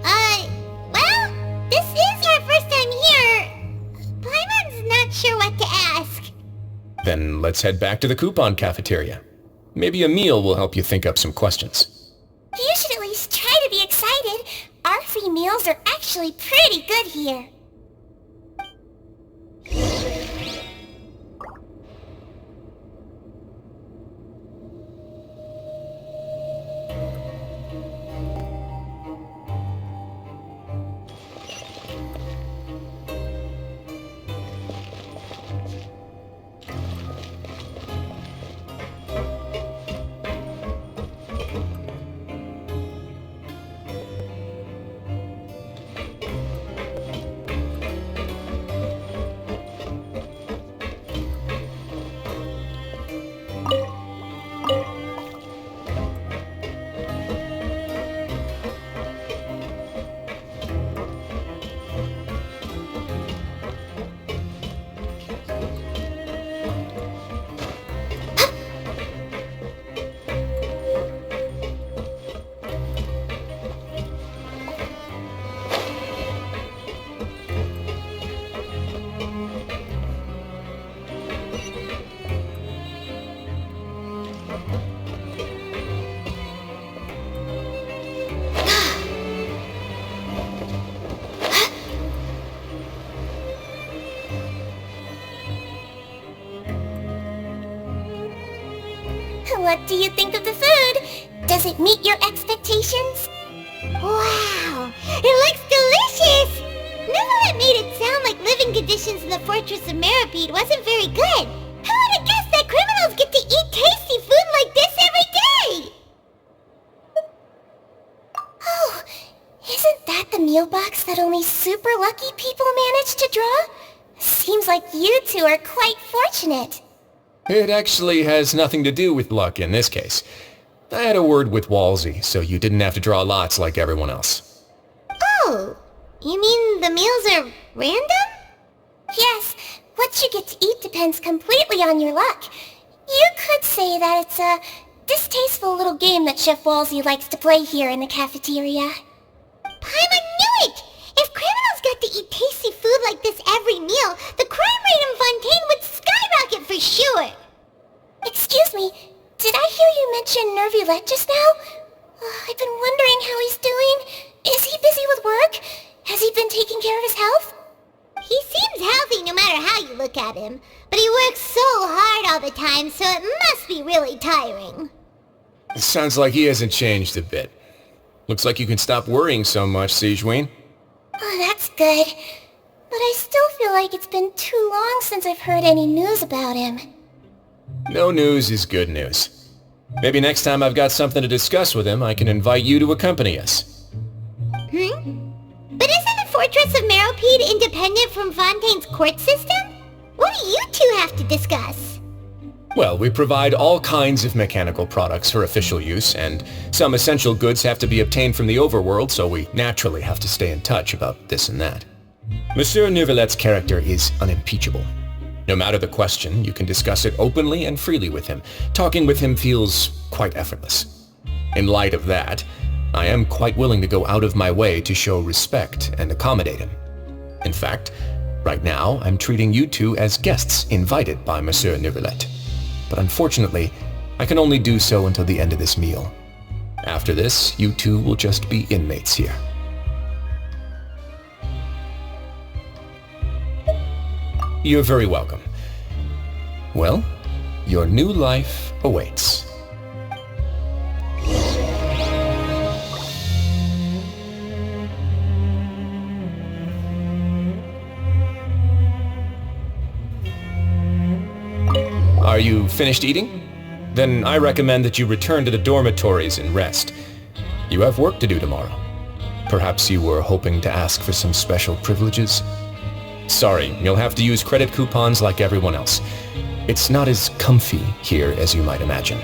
Well, this is your first time here. Paimon's not sure what to ask. Then let's head back to the coupon cafeteria. Maybe a meal will help you think up some questions. You should at least try to be excited. Our free meals are actually pretty good here. What do you think of the food? Does it meet your expectations? Wow, it looks delicious! Neverlet made it sound like living conditions in the Fortress of Meripede wasn't very good. Who would have guessed that criminals get to eat tasty food like this every day? Oh, isn't that the meal box that only super lucky people manage to draw? Seems like you two are quite fortunate. It actually has nothing to do with luck in this case. I had a word with Walsey, so you didn't have to draw lots like everyone else. Oh, you mean the meals are random? Yes, what you get to eat depends completely on your luck. You could say that it's a distasteful little game that Chef Walsey likes to play here in the cafeteria. Paimon knew it! If criminals got to eat tasty food like this every meal, the crime rate in Fontaine would skyrocket for sure! Excuse me, did I hear you mention Nervulet just now? I've been wondering how he's doing. Is he busy with work? Has he been taking care of his health? He seems healthy no matter how you look at him, but he works so hard all the time, so it must be really tiring. It sounds like he hasn't changed a bit. Looks like you can stop worrying so much, Sigewin. Oh, that's good. But I still feel like it's been too long since I've heard any news about him. No news is good news. Maybe next time I've got something to discuss with him, I can invite you to accompany us. But isn't the Fortress of Meripede independent from Fontaine's court system? What do you two have to discuss? Well, we provide all kinds of mechanical products for official use, and some essential goods have to be obtained from the overworld, so we naturally have to stay in touch about this and that. Monsieur Nervulet's character is unimpeachable. No matter the question, you can discuss it openly and freely with him. Talking with him feels quite effortless. In light of that, I am quite willing to go out of my way to show respect and accommodate him. In fact, right now I'm treating you two as guests invited by Monsieur Neuvillette. But unfortunately, I can only do so until the end of this meal. After this, you two will just be inmates here. You're very welcome. Well, your new life awaits. Are you finished eating? Then I recommend that you return to the dormitories and rest. You have work to do tomorrow. Perhaps you were hoping to ask for some special privileges? Sorry, you'll have to use credit coupons like everyone else. It's not as comfy here as you might imagine.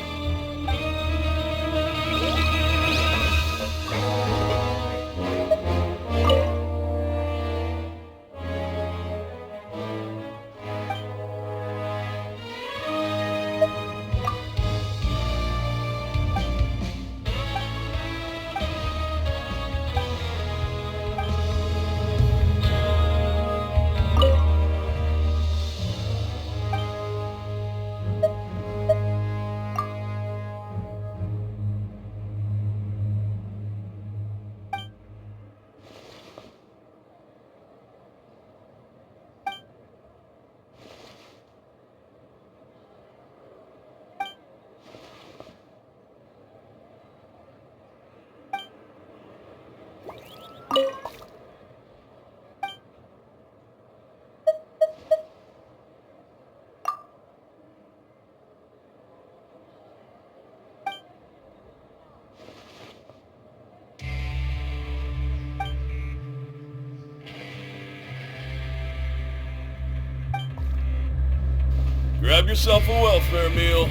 Grab yourself a welfare meal.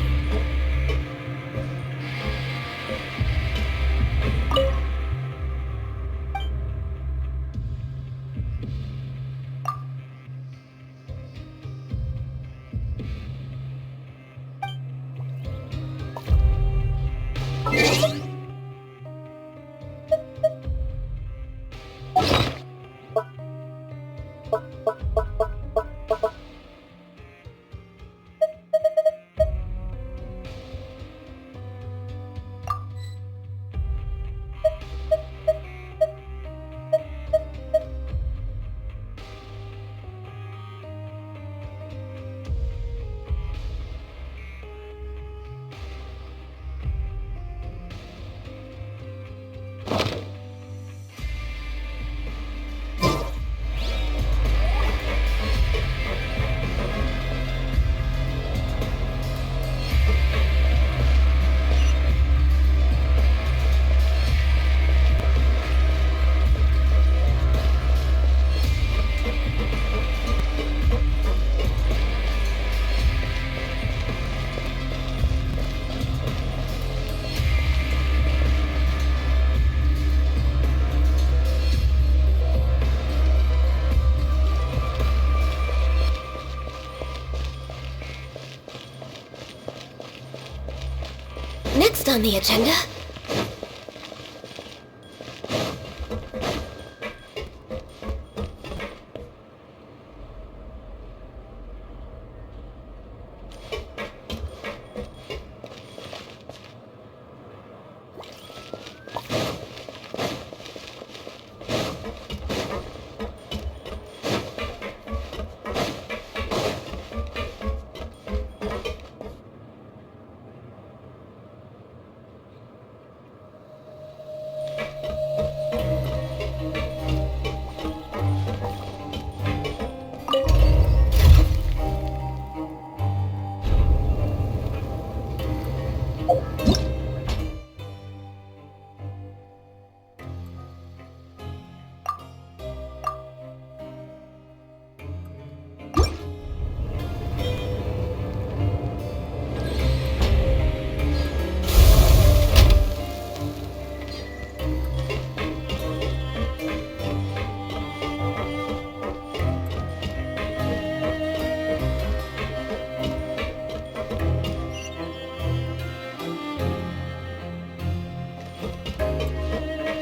Next on the agenda...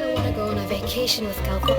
I want to go on a vacation with Galvan.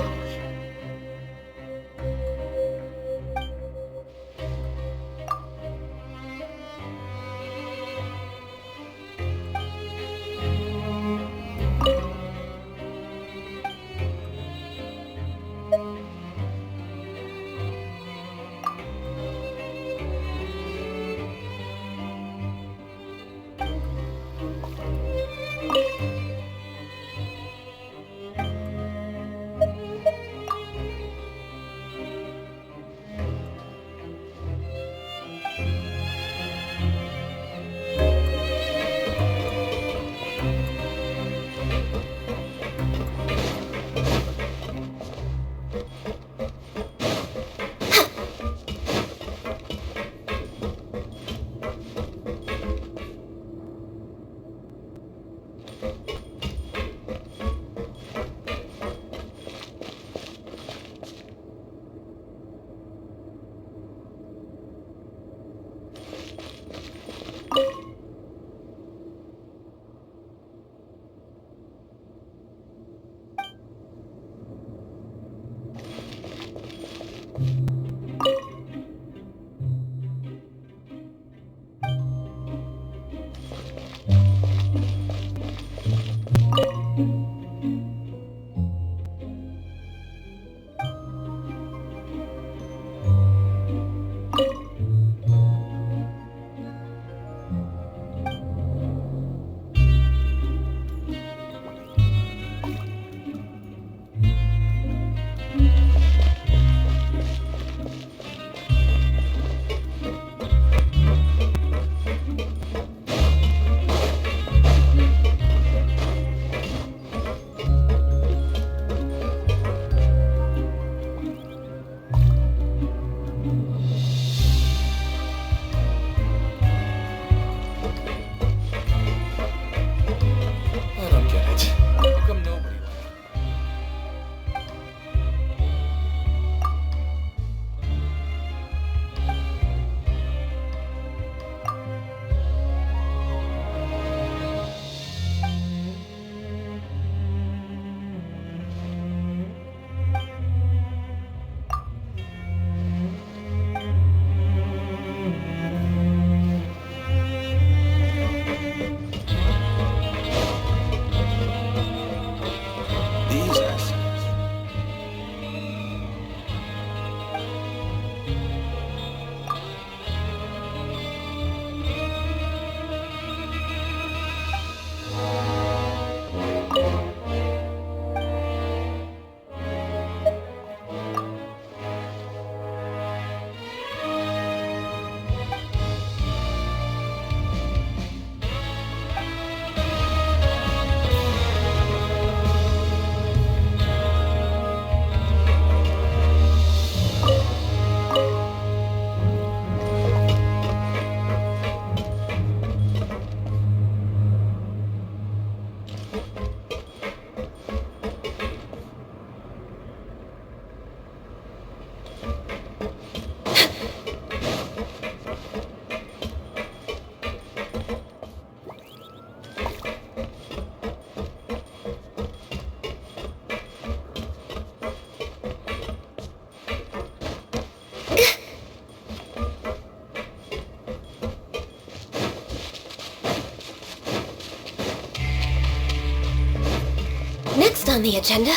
Next on the agenda...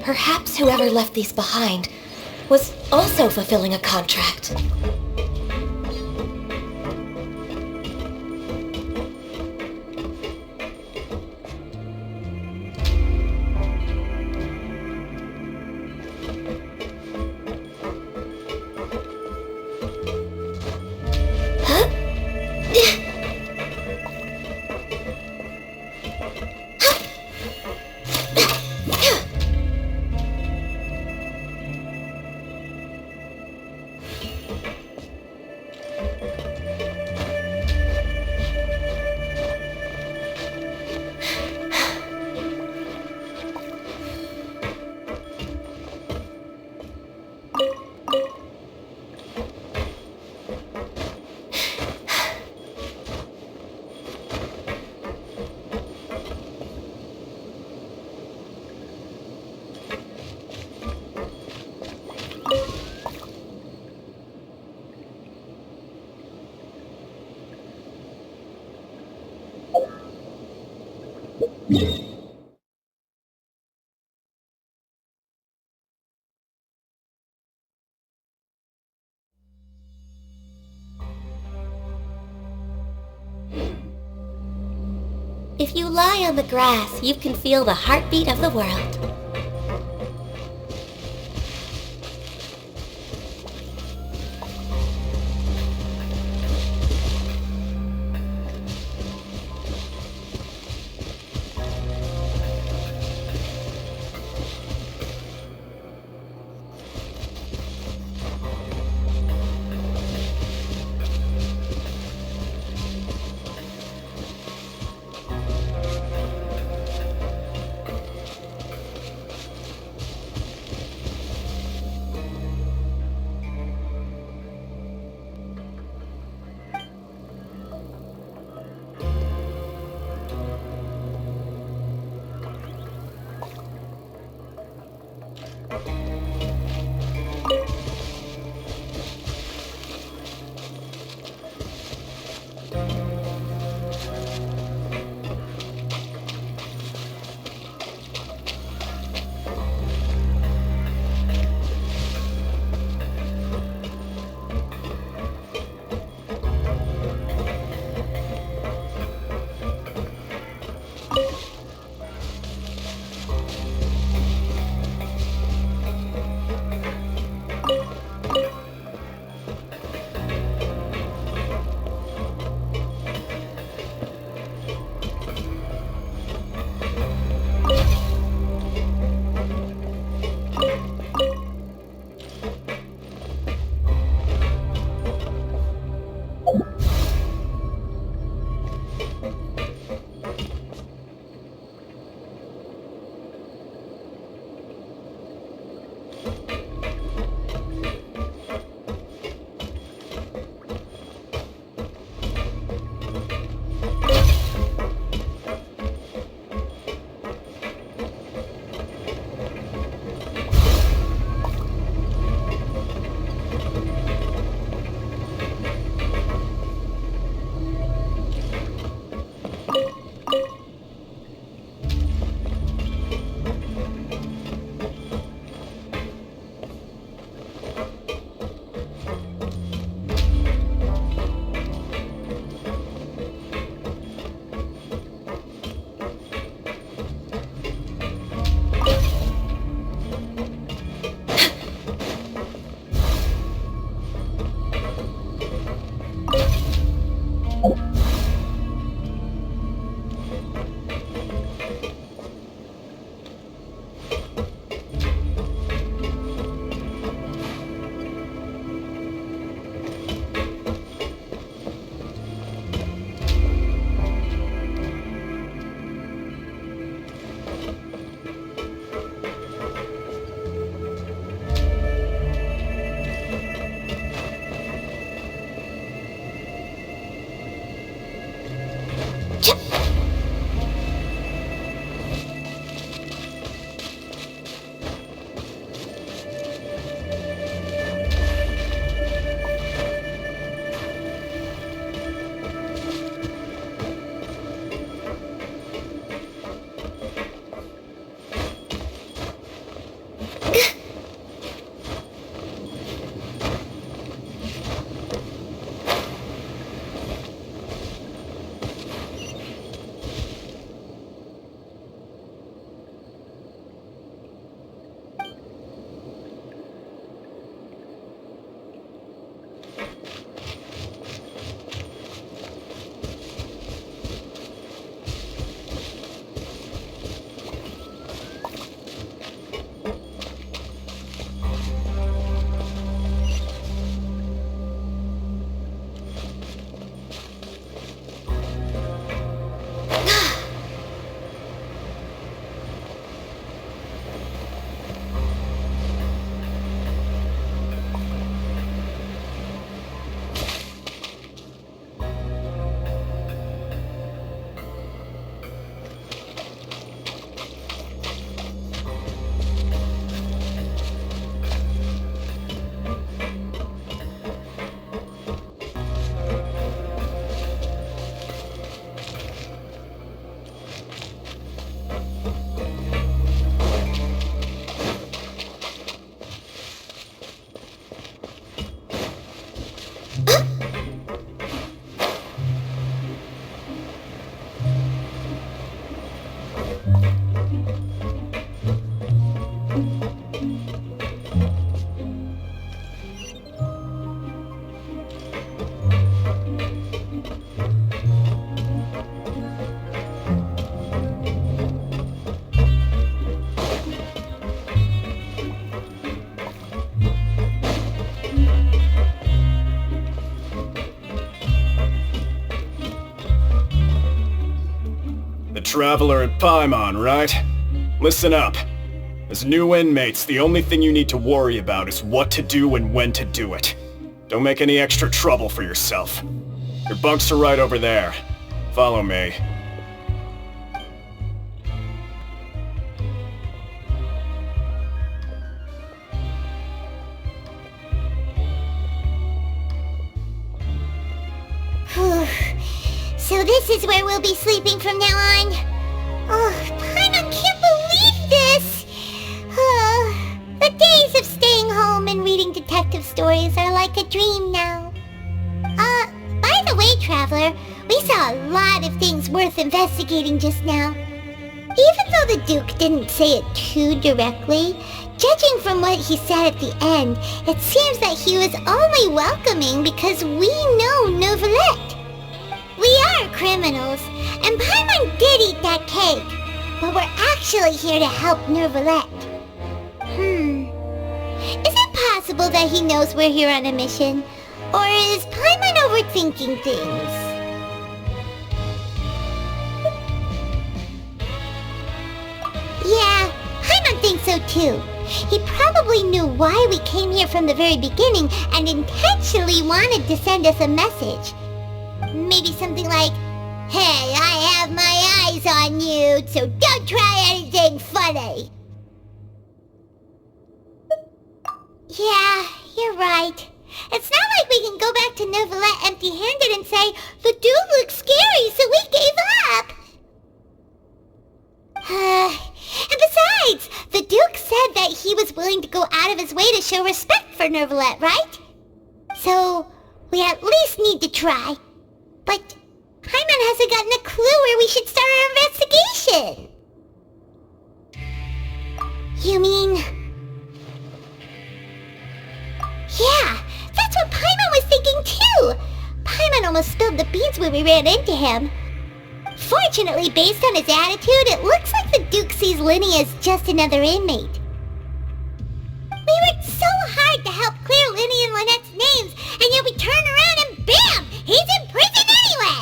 Perhaps whoever left these behind was also fulfilling a contract. If you lie on the grass, you can feel the heartbeat of the world. Traveler at Paimon, right? Listen up. As new inmates, the only thing you need to worry about is what to do and when to do it. Don't make any extra trouble for yourself. Your bunks are right over there. Follow me. So this is where we'll be sleeping from now on. Oh, Paimon can't believe this! The days of staying home and reading detective stories are like a dream now. By the way, Traveler, we saw a lot of things worth investigating just now. Even though the Duke didn't say it too directly, judging from what he said at the end, it seems that he was only welcoming because we know Neuvillette. We are criminals, and Paimon did eat that cake, but we're actually here to help Neuvillette. Is it possible that he knows we're here on a mission? Or is Paimon overthinking things? Yeah, Paimon thinks so too. He probably knew why we came here from the very beginning and intentionally wanted to send us a message. Maybe something like, "Hey, I have my eyes on you, so don't try anything funny." Yeah, you're right. It's not like we can go back to Neuvillette empty-handed and say, "The dude looks scary, so we gave up." And besides, the Duke said that he was willing to go out of his way to show respect for Neuvillette, right? So, we at least need to try. But Paimon hasn't gotten a clue where we should start our investigation. You mean... Yeah, that's what Paimon was thinking too! Paimon almost spilled the beans when we ran into him. Fortunately, based on his attitude, it looks like the Duke sees Linny as just another inmate. We worked so hard to help clear Linny and Lynette's names, and yet we turn around and BAM! He's in prison anyway!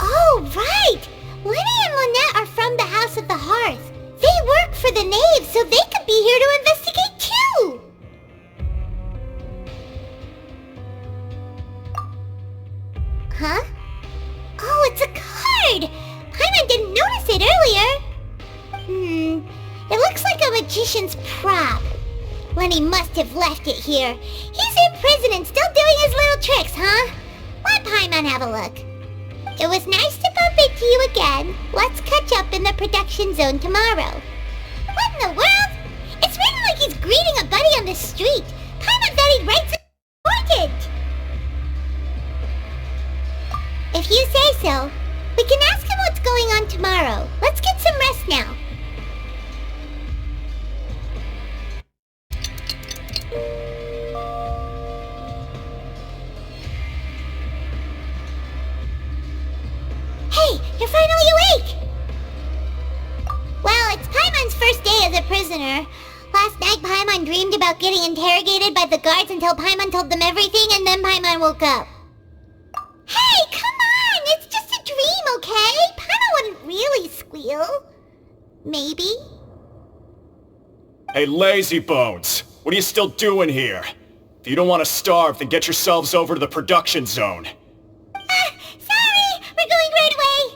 Oh, right! Linny and Lynette are from the House of the Hearth. They work for the Knave, so they could be here to investigate too! Huh? Oh, it's a card! Paimon didn't notice it earlier. It looks like a magician's prop. Lenny must have left it here. He's in prison and still doing his little tricks, huh? Let Paimon have a look. It was nice to bump into you again. Let's catch up in the production zone tomorrow. What in the world? It's written like he's greeting a buddy on the street. Paimon thought he'd write something important. If you say so, we can ask him what's going on tomorrow. Let's get some rest now. Hey, you're finally awake! Well, it's Paimon's first day as a prisoner. Last night, Paimon dreamed about getting interrogated by the guards until Paimon told them everything, and then Paimon woke up. Hey, come on! It's just a dream, okay? Paimon wouldn't really squeal. Maybe? Hey, lazy bones! What are you still doing here? If you don't want to starve, then get yourselves over to the production zone. Sorry! We're going right away!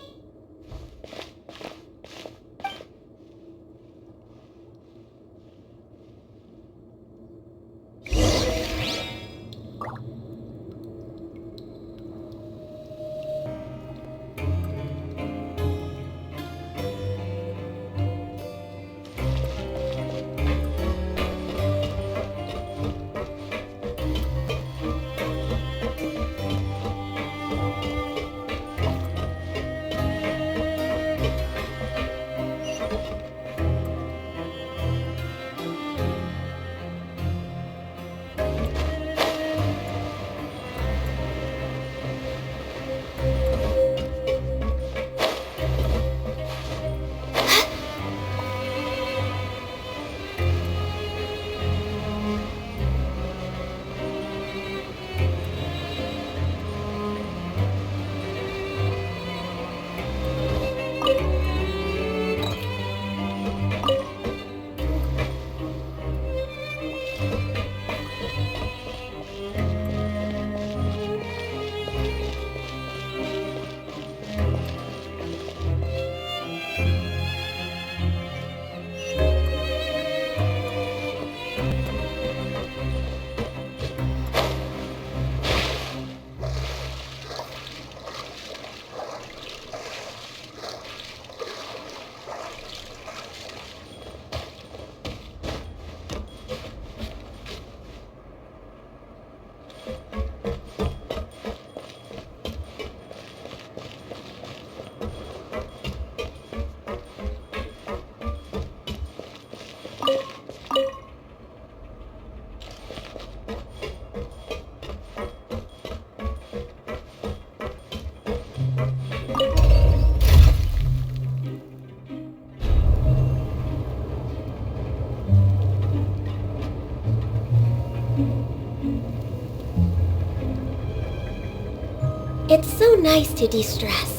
It's so nice to de-stress.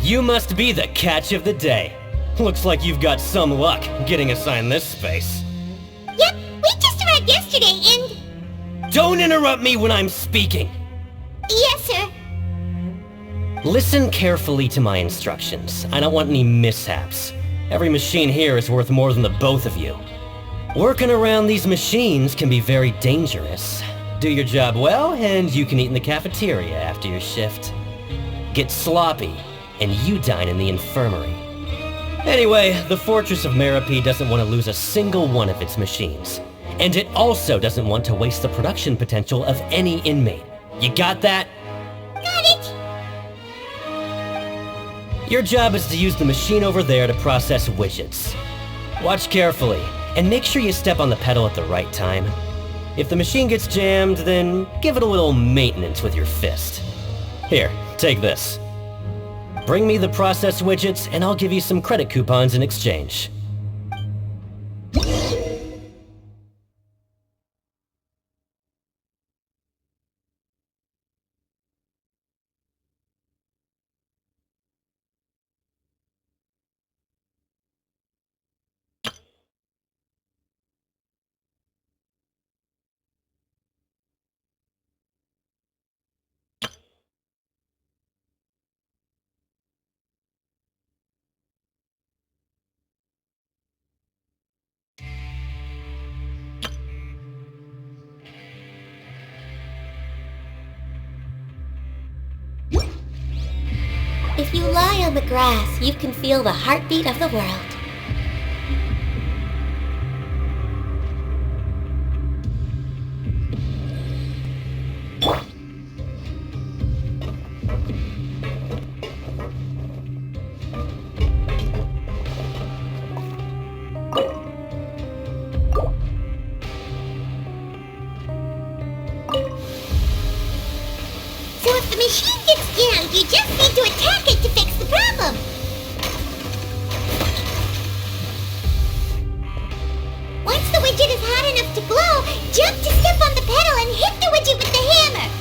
You must be the catch of the day. Looks like you've got some luck getting assigned this space. Yep, we just arrived yesterday and... Don't interrupt me when I'm speaking! Yes, sir. Listen carefully to my instructions. I don't want any mishaps. Every machine here is worth more than the both of you. Working around these machines can be very dangerous. Do your job well, and you can eat in the cafeteria after your shift. Get sloppy, and you dine in the infirmary. Anyway, the Fortress of Merope doesn't want to lose a single one of its machines. And it also doesn't want to waste the production potential of any inmate. You got that? Got it. Your job is to use the machine over there to process widgets. Watch carefully, and make sure you step on the pedal at the right time. If the machine gets jammed, then give it a little maintenance with your fist. Here, take this. Bring me the processed widgets, and I'll give you some credit coupons in exchange. If you lie on the grass, you can feel the heartbeat of the world. So if the machine gets jammed, you just need to attack it to fix the problem. Once the widget is hot enough to glow, jump to step on the pedal and hit the widget with the hammer.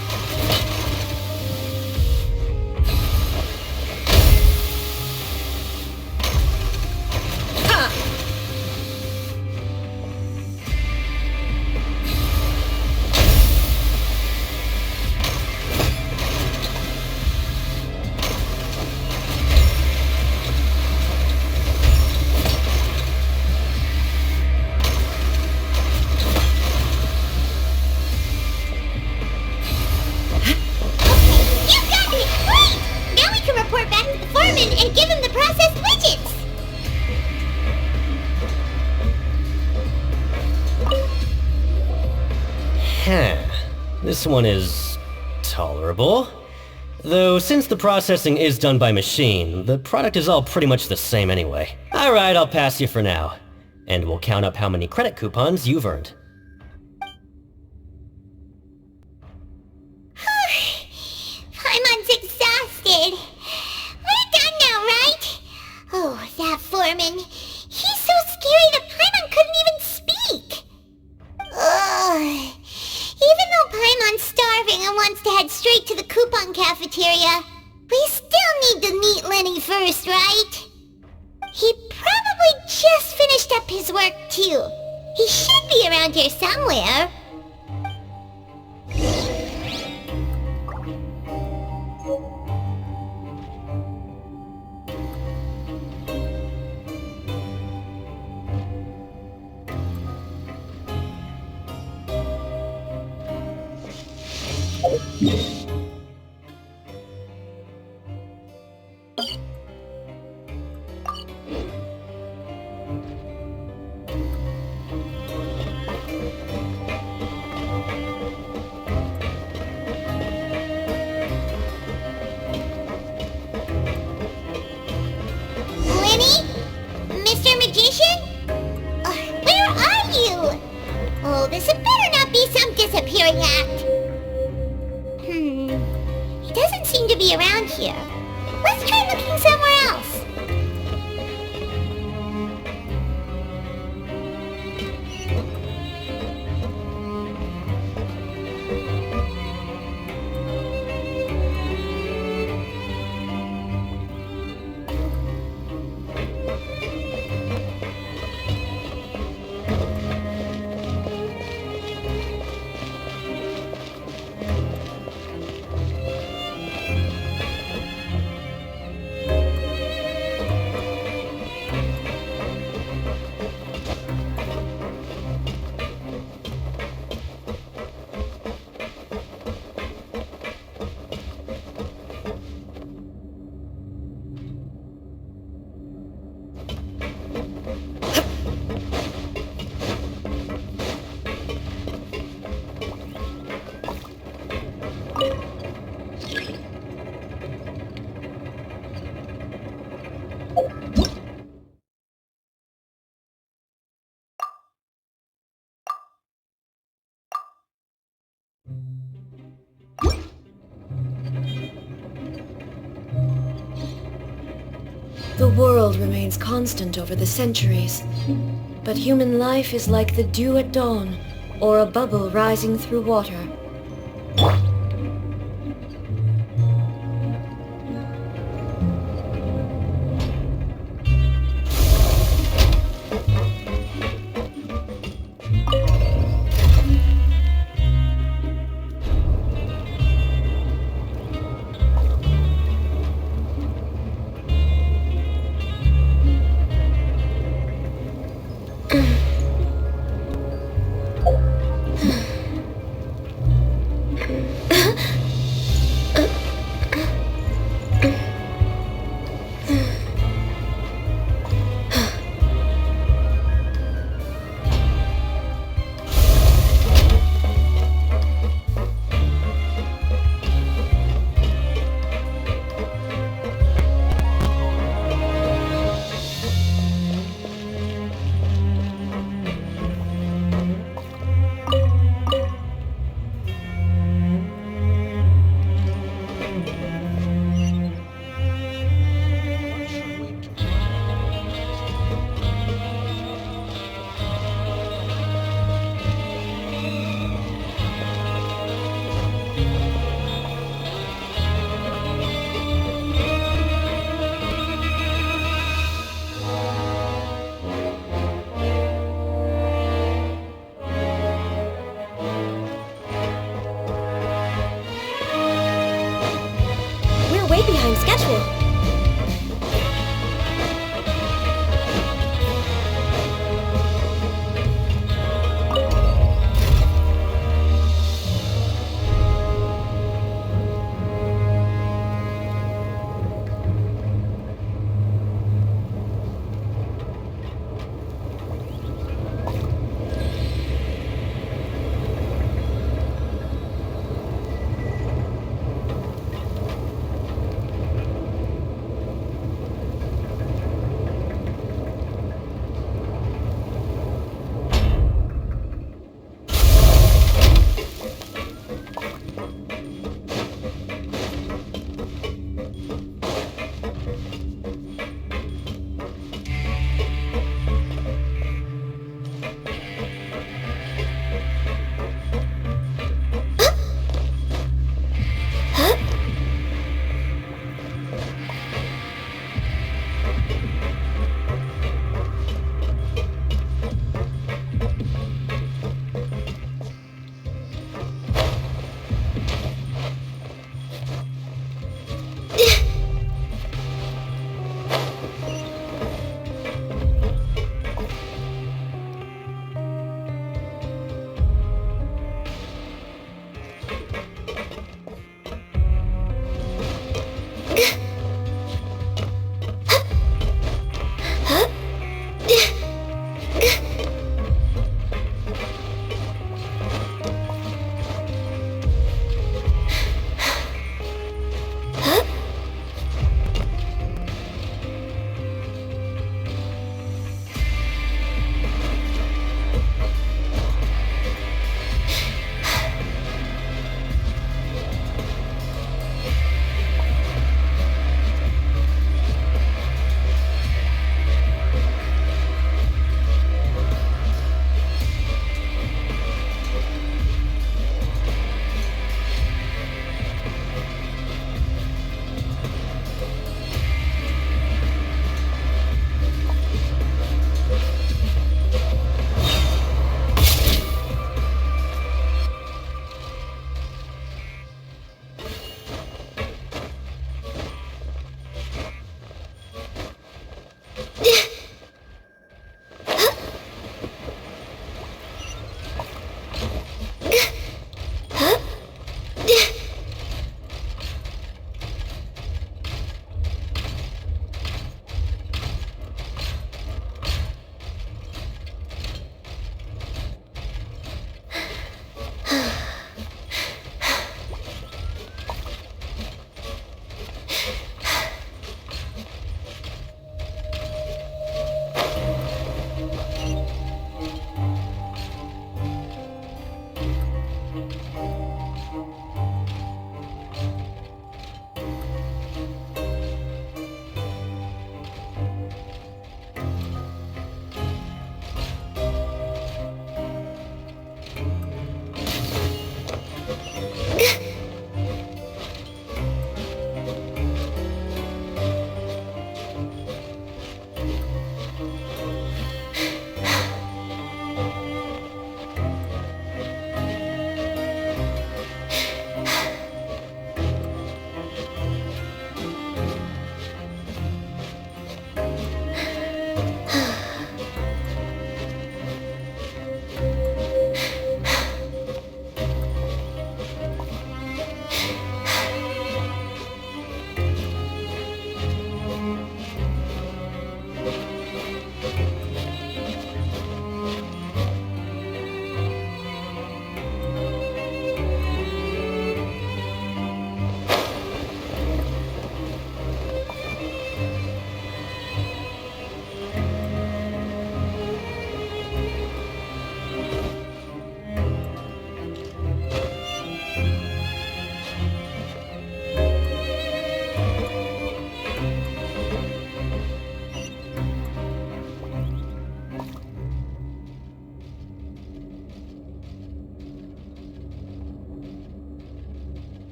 Report back to the foreman and give him the processed widgets! This one is tolerable. Though since the processing is done by machine, the product is all pretty much the same anyway. Alright, I'll pass you for now. And we'll count up how many credit coupons you've earned. Paimon's exhausted. We're done now, right? Oh, that foreman. He's so scary that Paimon couldn't even speak. Ugh. Even though Paimon's starving and wants to head straight to the coupon cafeteria, we still need to meet Lenny first, right? He probably just finished up his work too. He should be around here somewhere. this had better not be some disappearing act. He doesn't seem to be around here. Let's try looking somewhere else. The world remains constant over the centuries, but human life is like the dew at dawn, or a bubble rising through water.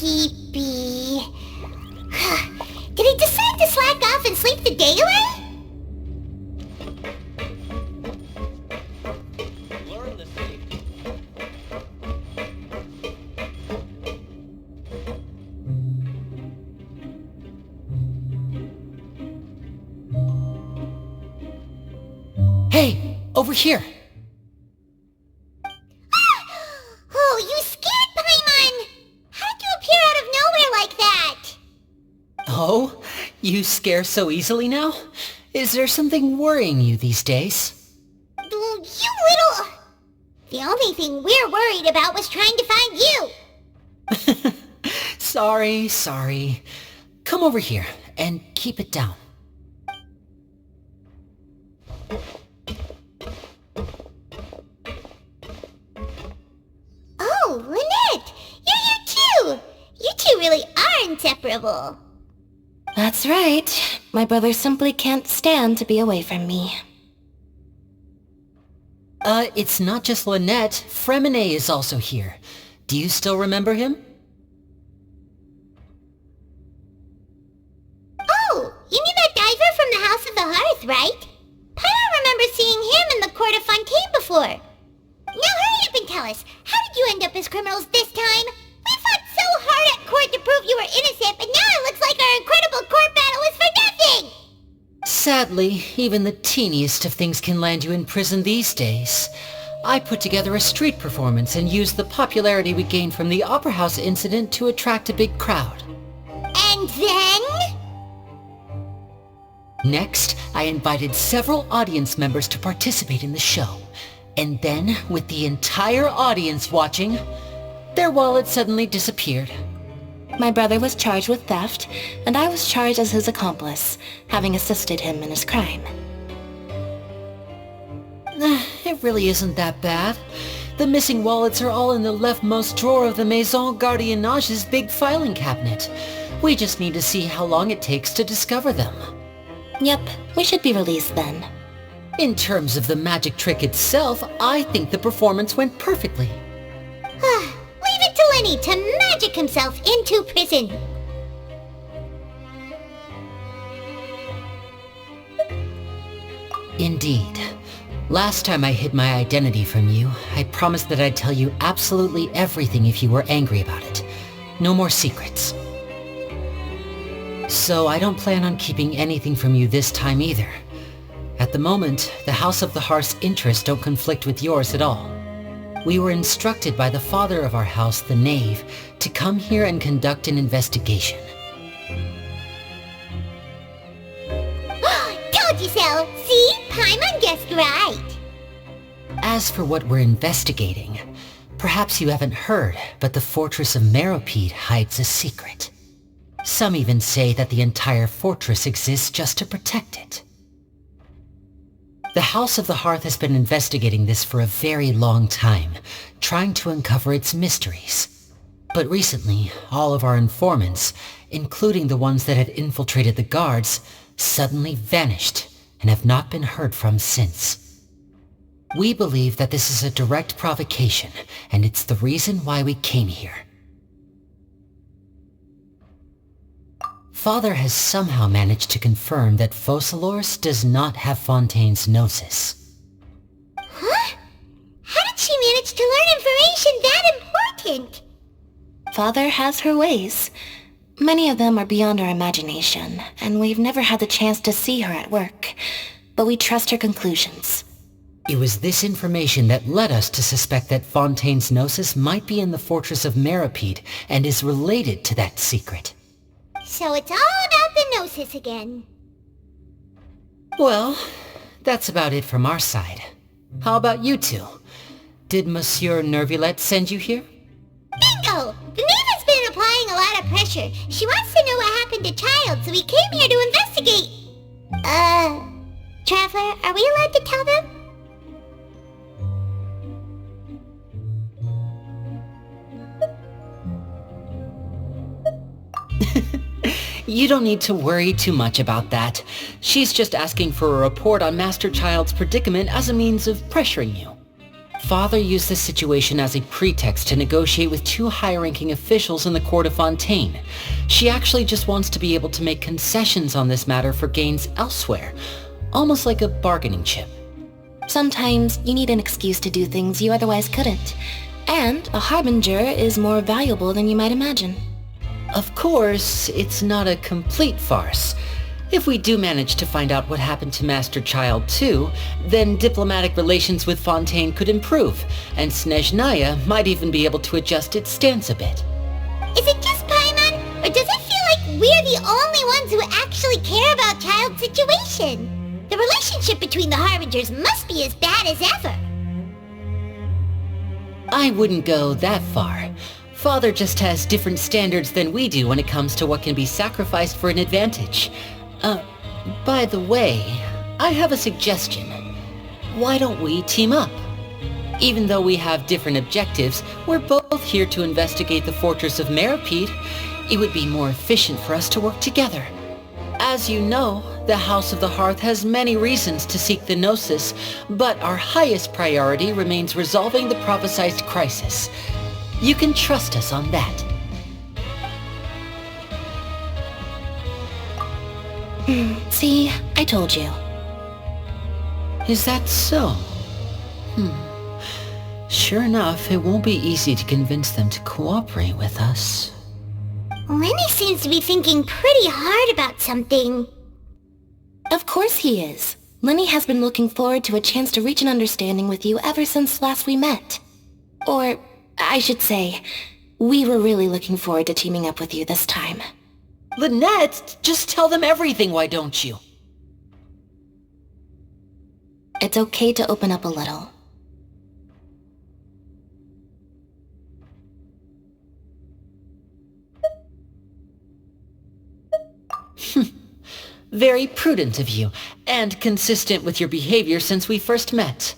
he be? Did he decide to slack off and sleep the day away? Learn the safety. Hey, over here. Oh, you scared Paimon! How'd you appear out of nowhere like that? Oh, you scare so easily now? Is there something worrying you these days? You little... The only thing we're worried about was trying to find you. Sorry. Come over here and keep it down. Oh, Lynette! You're here too! You two really are inseparable. That's right. My brother simply can't stand to be away from me. It's not just Lynette. Fremine is also here. Do you still remember him? Oh, you mean that diver from the House of the Hearth, right? Paimon remembers seeing him in the court of Fontaine before. Now hurry up and tell us, how did you end up as criminals this time? We fought so hard at court to prove you were innocent, but now it looks like our incredible court battle was for nothing! Sadly, even the teeniest of things can land you in prison these days. I put together a street performance and used the popularity we gained from the Opera House incident to attract a big crowd. And then? Next, I invited several audience members to participate in the show. And then, with the entire audience watching, their wallet suddenly disappeared. My brother was charged with theft, and I was charged as his accomplice, having assisted him in his crime. It really isn't that bad. The missing wallets are all in the leftmost drawer of the Maison Gardiennage's big filing cabinet. We just need to see how long it takes to discover them. Yep, we should be released then. In terms of the magic trick itself, I think the performance went perfectly. Leave it to Lenny to magic himself into prison. Indeed. Last time I hid my identity from you, I promised that I'd tell you absolutely everything if you were angry about it. No more secrets. So I don't plan on keeping anything from you this time either. At the moment, the House of the Hearth's interests don't conflict with yours at all. We were instructed by the father of our house, the Knave, to come here and conduct an investigation. Told you so! See? Paimon guessed right. As for what we're investigating, perhaps you haven't heard, but the fortress of Meropide hides a secret. Some even say that the entire fortress exists just to protect it. The House of the Hearth has been investigating this for a very long time, trying to uncover its mysteries. But recently, all of our informants, including the ones that had infiltrated the guards, suddenly vanished and have not been heard from since. We believe that this is a direct provocation, and it's the reason why we came here. Father has somehow managed to confirm that Focalors does not have Fontaine's gnosis. Huh? How did she manage to learn information that important? Father has her ways. Many of them are beyond our imagination, and we've never had the chance to see her at work. But we trust her conclusions. It was this information that led us to suspect that Fontaine's gnosis might be in the fortress of Meropide and is related to that secret. So it's all about the Gnosis again. Well, that's about it from our side. How about you two? Did Monsieur Nervulette send you here? Bingo! The Knave has been applying a lot of pressure. She wants to know what happened to Child, so we came here to investigate. Traveler, are we allowed to tell them? You don't need to worry too much about that. She's just asking for a report on Master Child's predicament as a means of pressuring you. Father used this situation as a pretext to negotiate with two high-ranking officials in the court of Fontaine. She actually just wants to be able to make concessions on this matter for gains elsewhere, almost like a bargaining chip. Sometimes you need an excuse to do things you otherwise couldn't. And a harbinger is more valuable than you might imagine. Of course, it's not a complete farce. If we do manage to find out what happened to Master Child 2, then diplomatic relations with Fontaine could improve, and Snezhnaya might even be able to adjust its stance a bit. Is it just Paimon, or does it feel like we're the only ones who actually care about Child's situation? The relationship between the Harbingers must be as bad as ever. I wouldn't go that far. Father just has different standards than we do when it comes to what can be sacrificed for an advantage. By the way, I have a suggestion. Why don't we team up? Even though we have different objectives, we're both here to investigate the fortress of Meripede. It would be more efficient for us to work together. As you know, the House of the Hearth has many reasons to seek the Gnosis, but our highest priority remains resolving the prophesized crisis. You can trust us on that. See, I told you. Is that so? Sure enough, it won't be easy to convince them to cooperate with us. Lenny seems to be thinking pretty hard about something. Of course he is. Lenny has been looking forward to a chance to reach an understanding with you ever since last we met. Or, I should say, we were really looking forward to teaming up with you this time. Lynette, just tell them everything, why don't you? It's okay to open up a little. Very prudent of you, and consistent with your behavior since we first met.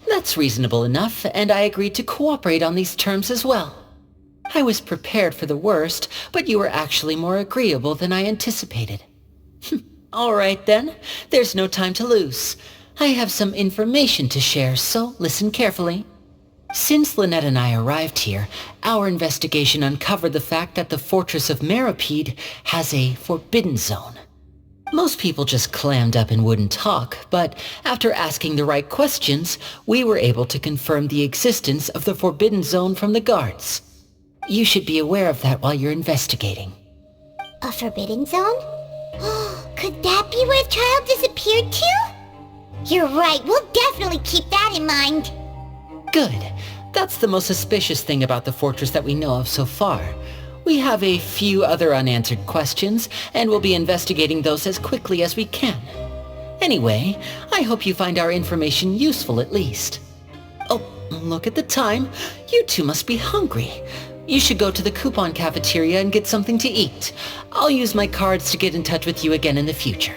That's reasonable enough, and I agreed to cooperate on these terms as well. I was prepared for the worst, but you were actually more agreeable than I anticipated. All right then, there's no time to lose. I have some information to share, so listen carefully. Since Lynette and I arrived here, our investigation uncovered the fact that the Fortress of Meripede has a forbidden zone. Most people just clammed up and wouldn't talk, but after asking the right questions, we were able to confirm the existence of the forbidden zone from the guards. You should be aware of that while you're investigating. A forbidden zone? Could that be where Child disappeared to? You're right, we'll definitely keep that in mind. Good. That's the most suspicious thing about the fortress that we know of so far. We have a few other unanswered questions, and we'll be investigating those as quickly as we can. Anyway, I hope you find our information useful at least. Oh, look at the time. You two must be hungry. You should go to the coupon cafeteria and get something to eat. I'll use my cards to get in touch with you again in the future.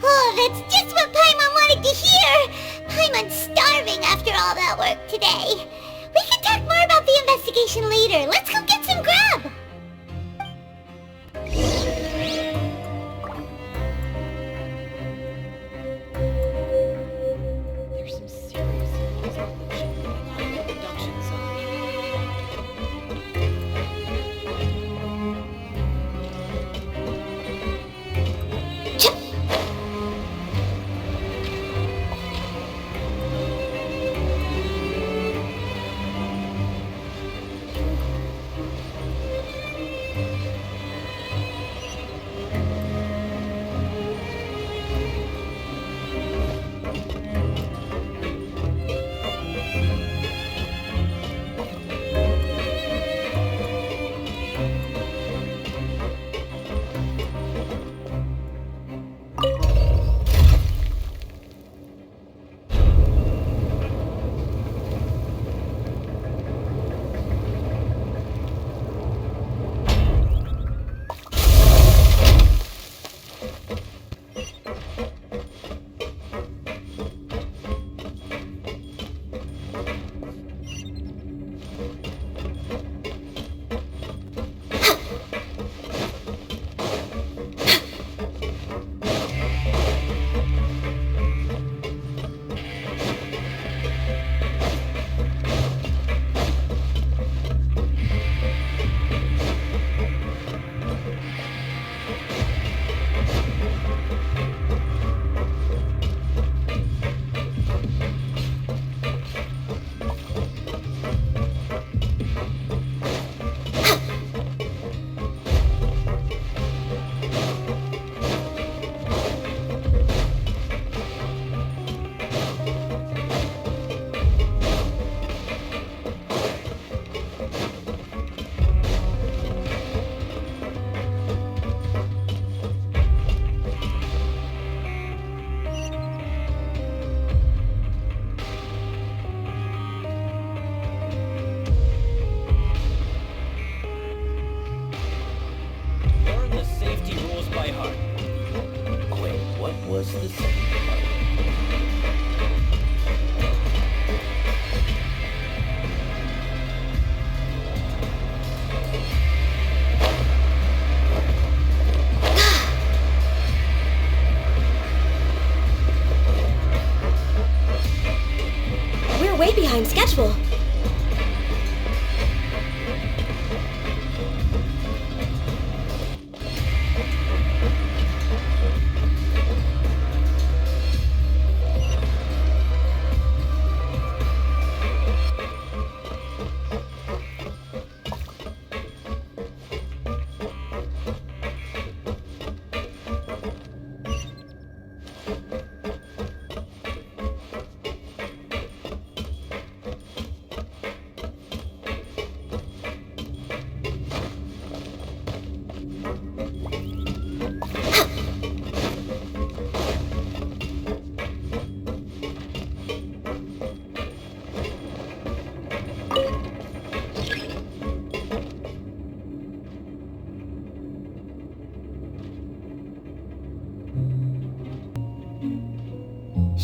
Oh, that's just what Paimon wanted to hear! Paimon's starving after all that work today. We can talk more about the investigation later. Let's go get some grub! There's some serious reductions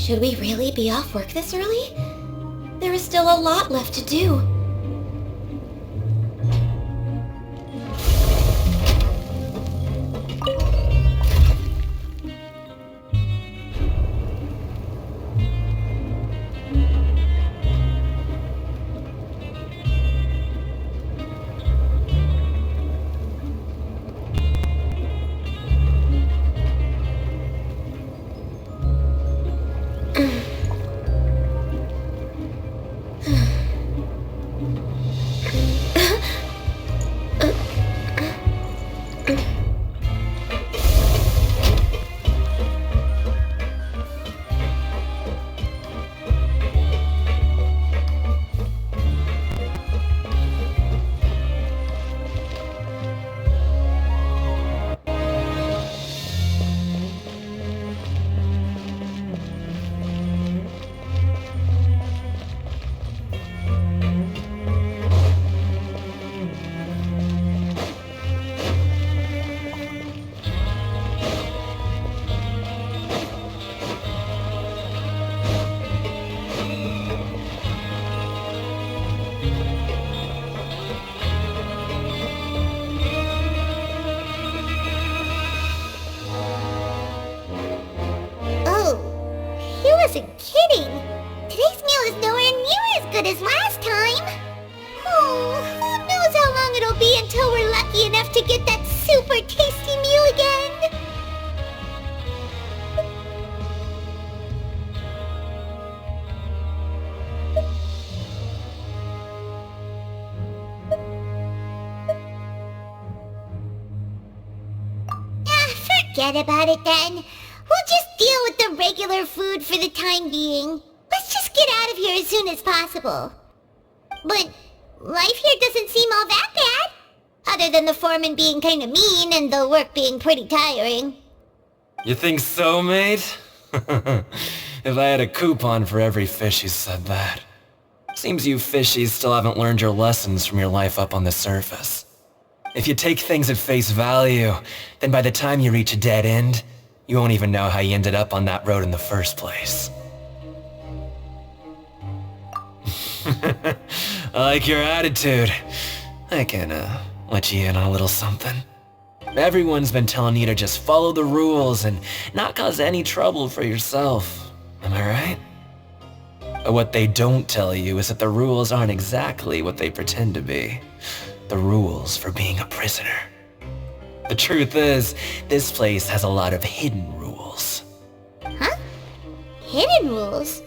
Should we really be off work this early? There is still a lot left to do. Wasn't kidding. Today's meal is nowhere near as good as last time. Oh, who knows how long it'll be until we're lucky enough to get that super tasty meal again. Forget about it then. We'll just deal with the regular food for the time being. Let's just get out of here as soon as possible. But life here doesn't seem all that bad. Other than the foreman being kinda mean and the work being pretty tiring. You think so, mate? If I had a coupon for every fish who said that. Seems you fishies still haven't learned your lessons from your life up on the surface. If you take things at face value, then by the time you reach a dead end, you won't even know how you ended up on that road in the first place. I like your attitude. I can, let you in on a little something. Everyone's been telling you to just follow the rules and not cause any trouble for yourself. Am I right? But what they don't tell you is that the rules aren't exactly what they pretend to be. The rules for being a prisoner. The truth is, this place has a lot of hidden rules. Huh? Hidden rules?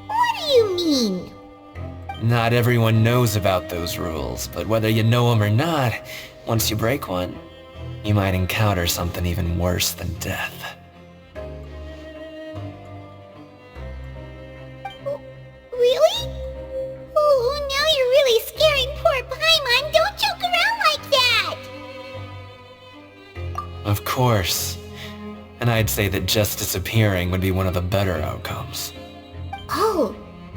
What do you mean? Not everyone knows about those rules, but whether you know them or not, once you break one, you might encounter something even worse than death. Really? Oh, now you're really scaring poor Paimon. Don't joke around like that! Of course. And I'd say that just disappearing would be one of the better outcomes. Oh,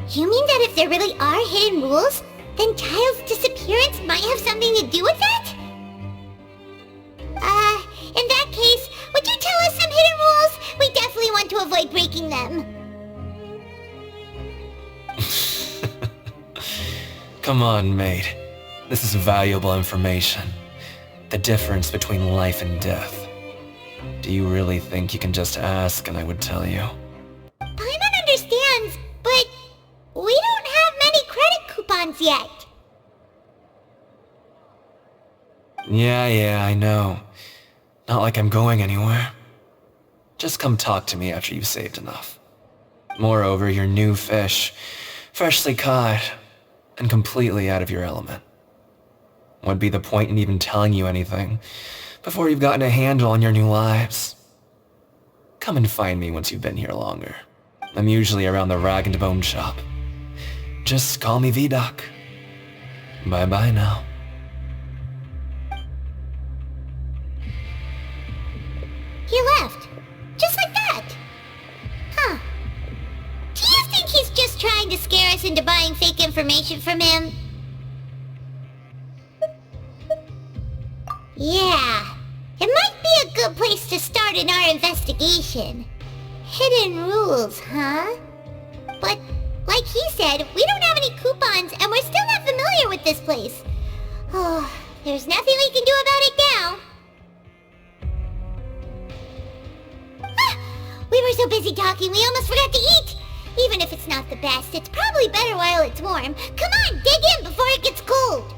you mean that if there really are hidden rules, then Child's disappearance might have something to do with that? In that case, would you tell us some hidden rules? We definitely want to avoid breaking them. Come on, mate. This is valuable information. The difference between life and death. Do you really think you can just ask and I would tell you? Paimon understands, but we don't have many credit coupons yet. Yeah, I know. Not like I'm going anywhere. Just come talk to me after you've saved enough. Moreover, you're new fish, freshly caught, and completely out of your element. What'd be the point in even telling you anything before you've gotten a handle on your new lives? Come and find me once you've been here longer. I'm usually around the rag and bone shop. Just call me V-Doc. Bye-bye now. He left. Just like that. Huh. Do you think he's just trying to scare us into buying fake information from him? Yeah. It might be a good place to start in our investigation. Hidden rules, huh? But, like he said, we don't have any coupons and we're still not familiar with this place. Oh, there's nothing we can do about it now. Ah, we were so busy talking we almost forgot to eat. Even if it's not the best, it's probably better while it's warm. Come on, dig in before it gets cold.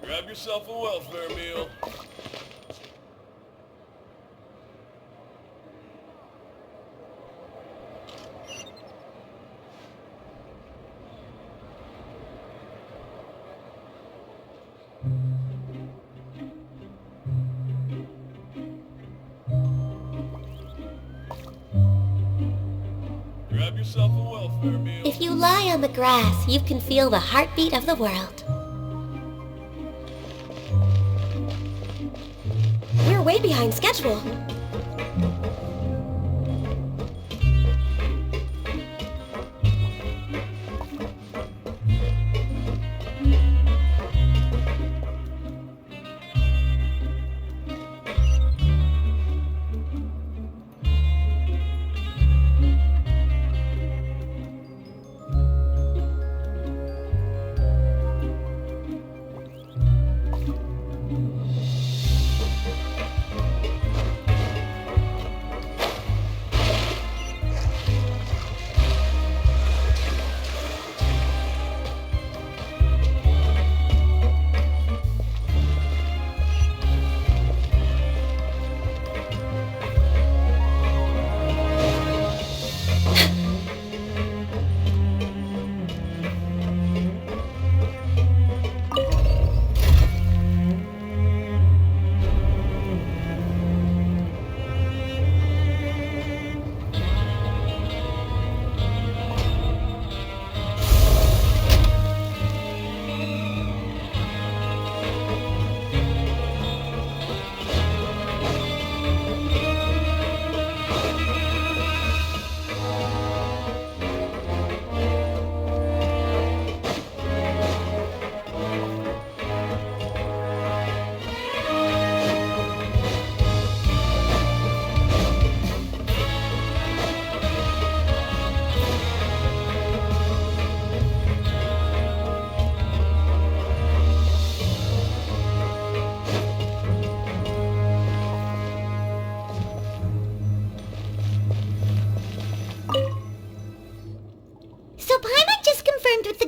Grab yourself a welfare meal. Grab yourself a welfare meal. If you lie on the grass, you can feel the heartbeat of the world. We're way behind schedule.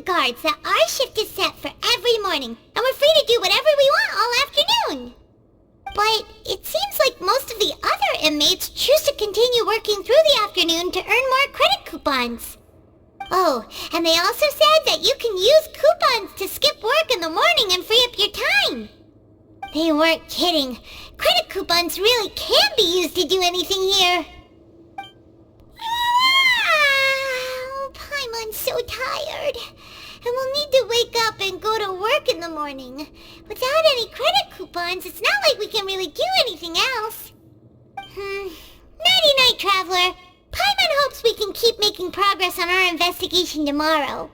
Guards that our shift is set for every morning, and we're free to do whatever we want all afternoon. But it seems like most of the other inmates choose to continue working through the afternoon to earn more credit coupons. Oh, and they also said that you can use coupons to skip work in the morning and free up your time. They weren't kidding. Credit coupons really can be used to do anything here. Paimon's so tired. And we'll need to wake up and go to work in the morning. Without any credit coupons, it's not like we can really do anything else. Nighty-night, Traveler. Paimon hopes we can keep making progress on our investigation tomorrow.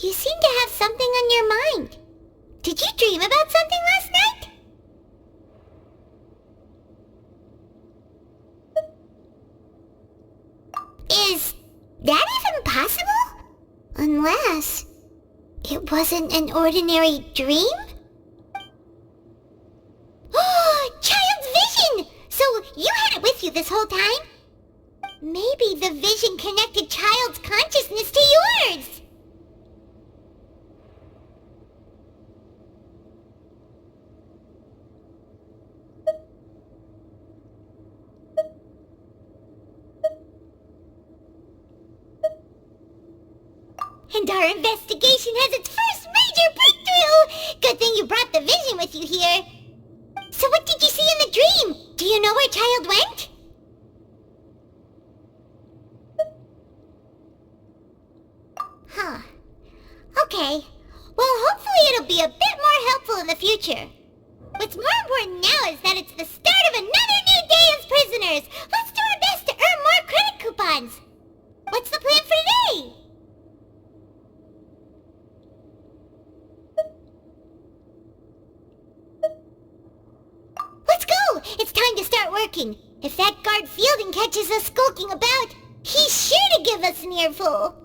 You seem to have something on your mind. Did you dream about something last night? Is that even possible? Unless it wasn't an ordinary dream? Oh, child's vision! So you had it with you this whole time? Maybe the vision connected child's consciousness to yours! And our investigation has its first major breakthrough! Good thing you brought the vision with you here. So what did you see in the dream? Do you know where Child went? Huh. Okay. Well, hopefully it'll be a bit more helpful in the future. What's more important now is that it's the start of another new day as prisoners! Let's do our best to earn more credit coupons! What's the plan for today? Let's go! It's time to start working. If that guard Fielding catches us skulking about, he's sure to give us an earful.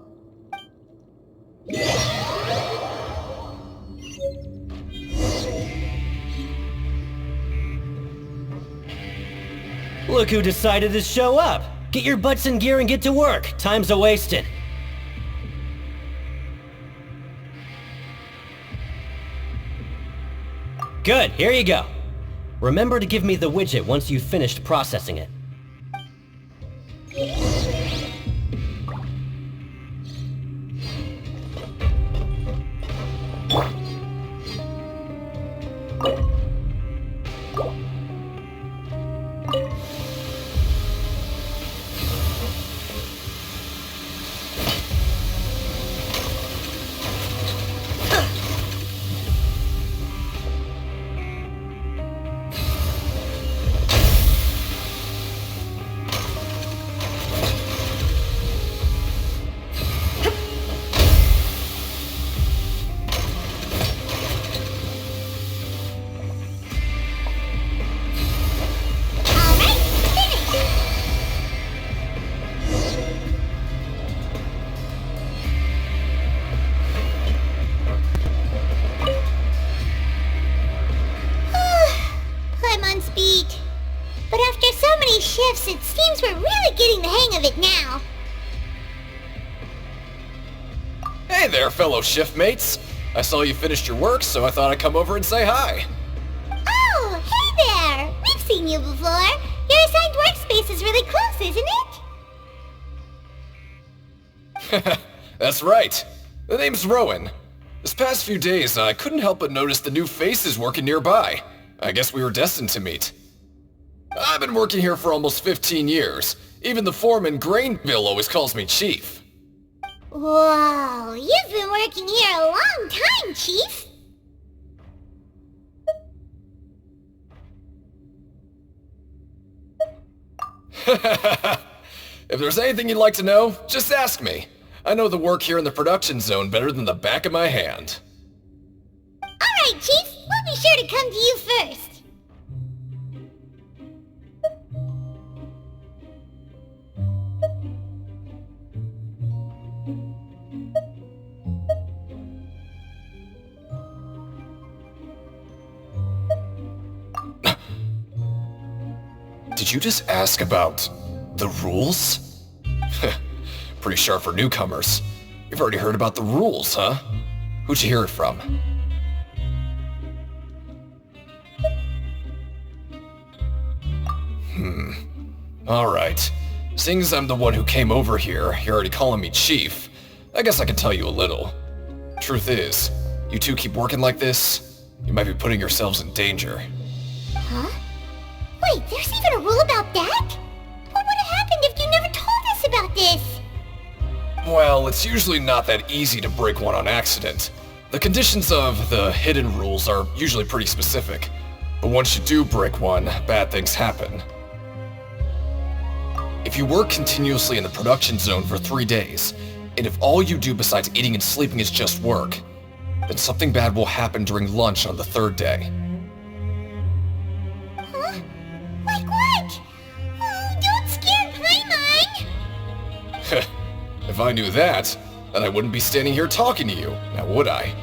Look who decided to show up! Get your butts in gear and get to work. Time's a-wasted. Good, here you go. Remember to give me the widget once you've finished processing it. Shifts, it seems we're really getting the hang of it now. Hey there, fellow shift mates. I saw you finished your work, so I thought I'd come over and say hi. Oh, hey there! We've seen you before. Your assigned workspace is really close, isn't it? That's right. The name's Rowan. This past few days, I couldn't help but notice the new faces working nearby. I guess we were destined to meet. I've been working here for almost 15 years. Even the foreman, Grainville, always calls me Chief. Whoa, you've been working here a long time, Chief. If there's anything you'd like to know, just ask me. I know the work here in the production zone better than the back of my hand. Alright, Chief. We'll be sure to come to you first. Did you just ask about the rules? Pretty sharp for newcomers. You've already heard about the rules, huh? Who'd you hear it from? Alright. Seeing as I'm the one who came over here, you're already calling me Chief, I guess I can tell you a little. Truth is, you two keep working like this, you might be putting yourselves in danger. Huh? Wait, there's even a rule about that? What would have happened if you never told us about this? Well, it's usually not that easy to break one on accident. The conditions of the hidden rules are usually pretty specific. But once you do break one, bad things happen. If you work continuously in the production zone for 3 days, And if all you do besides eating and sleeping is just work, then something bad will happen during lunch on the third day. Huh? Like what? Oh, don't scare Paimon! If I knew that, then I wouldn't be standing here talking to you, now would I?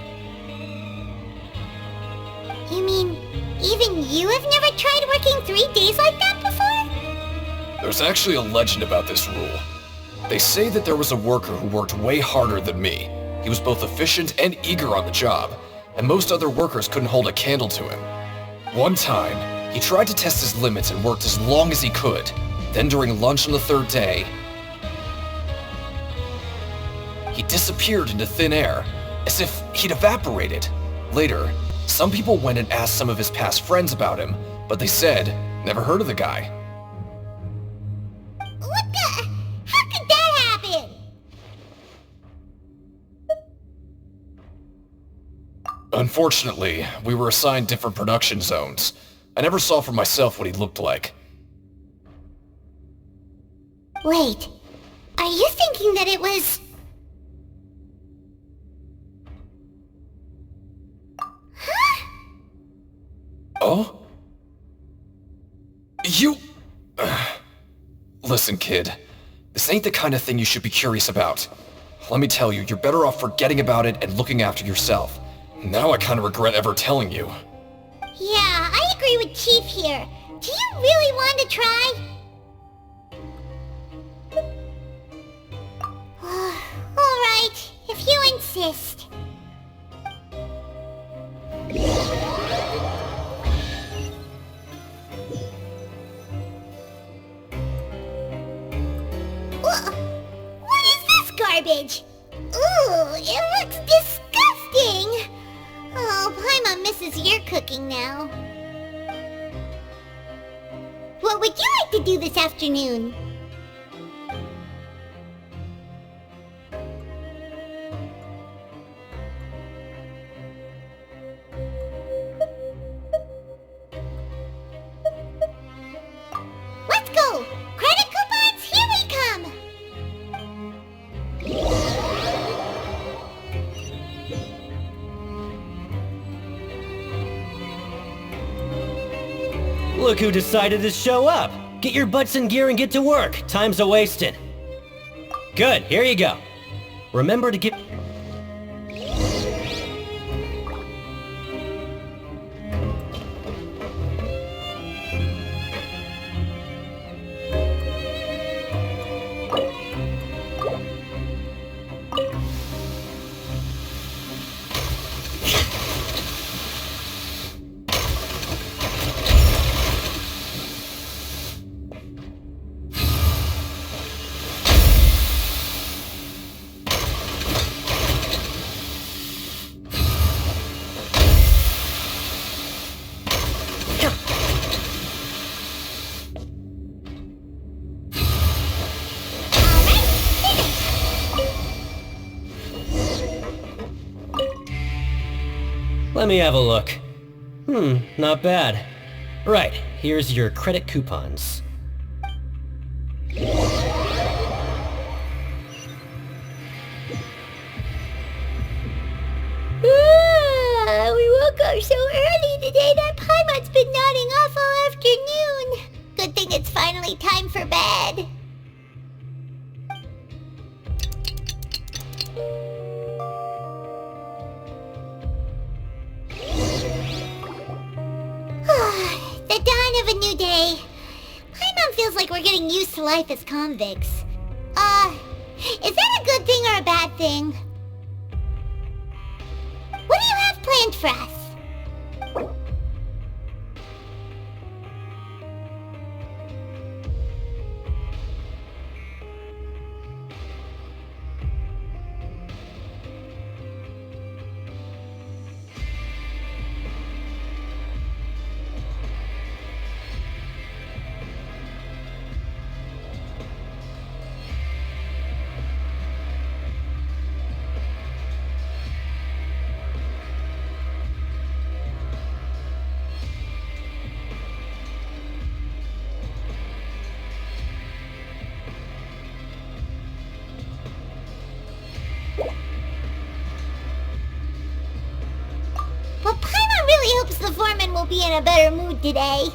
You mean, even you have never tried working 3 days like that before? There's actually a legend about this rule. They say that there was a worker who worked way harder than me. He was both efficient and eager on the job, and most other workers couldn't hold a candle to him. One time, he tried to test his limits and worked as long as he could. Then during lunch on the third day, he disappeared into thin air, as if he'd evaporated. Later, some people went and asked some of his past friends about him, but they said, never heard of the guy. What the? How could that happen? Unfortunately, we were assigned different production zones. I never saw for myself what he looked like. Wait, are you thinking that it was... Huh? Oh? You... Listen, kid. This ain't the kind of thing you should be curious about. Let me tell you, you're better off forgetting about it and looking after yourself. Now I kinda regret ever telling you. Yeah, I agree with Chief here. Do you really want to try? Alright, if you insist. What is this garbage? Ooh, it looks disgusting! Oh, Paimon misses your cooking now. What would you like to do this afternoon? Let's go! Credit coupons, here we come! Look who decided to show up! Get your butts in gear and get to work. Time's a-wasting. Good, here you go. Remember to get... Let me have a look. Not bad. Right, here's your credit coupons. We woke up so early today that Paimon's been nodding off all afternoon. Good thing it's finally time for bed. The dawn of a new day. Paimon feels like we're getting used to life as convicts. Is that a good thing or a bad thing? What do you have planned for us? will be in a better mood today.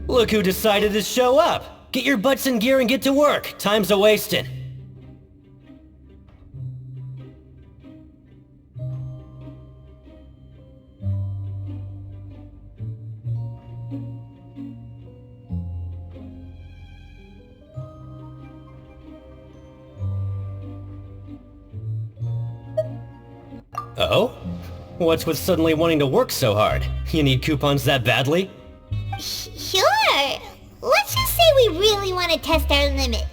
Look who decided to show up! Get your butts in gear and get to work. Time's a-wasting. Oh? What's with suddenly wanting to work so hard? You need coupons that badly? Sure. Let's just say we really want to test our limits.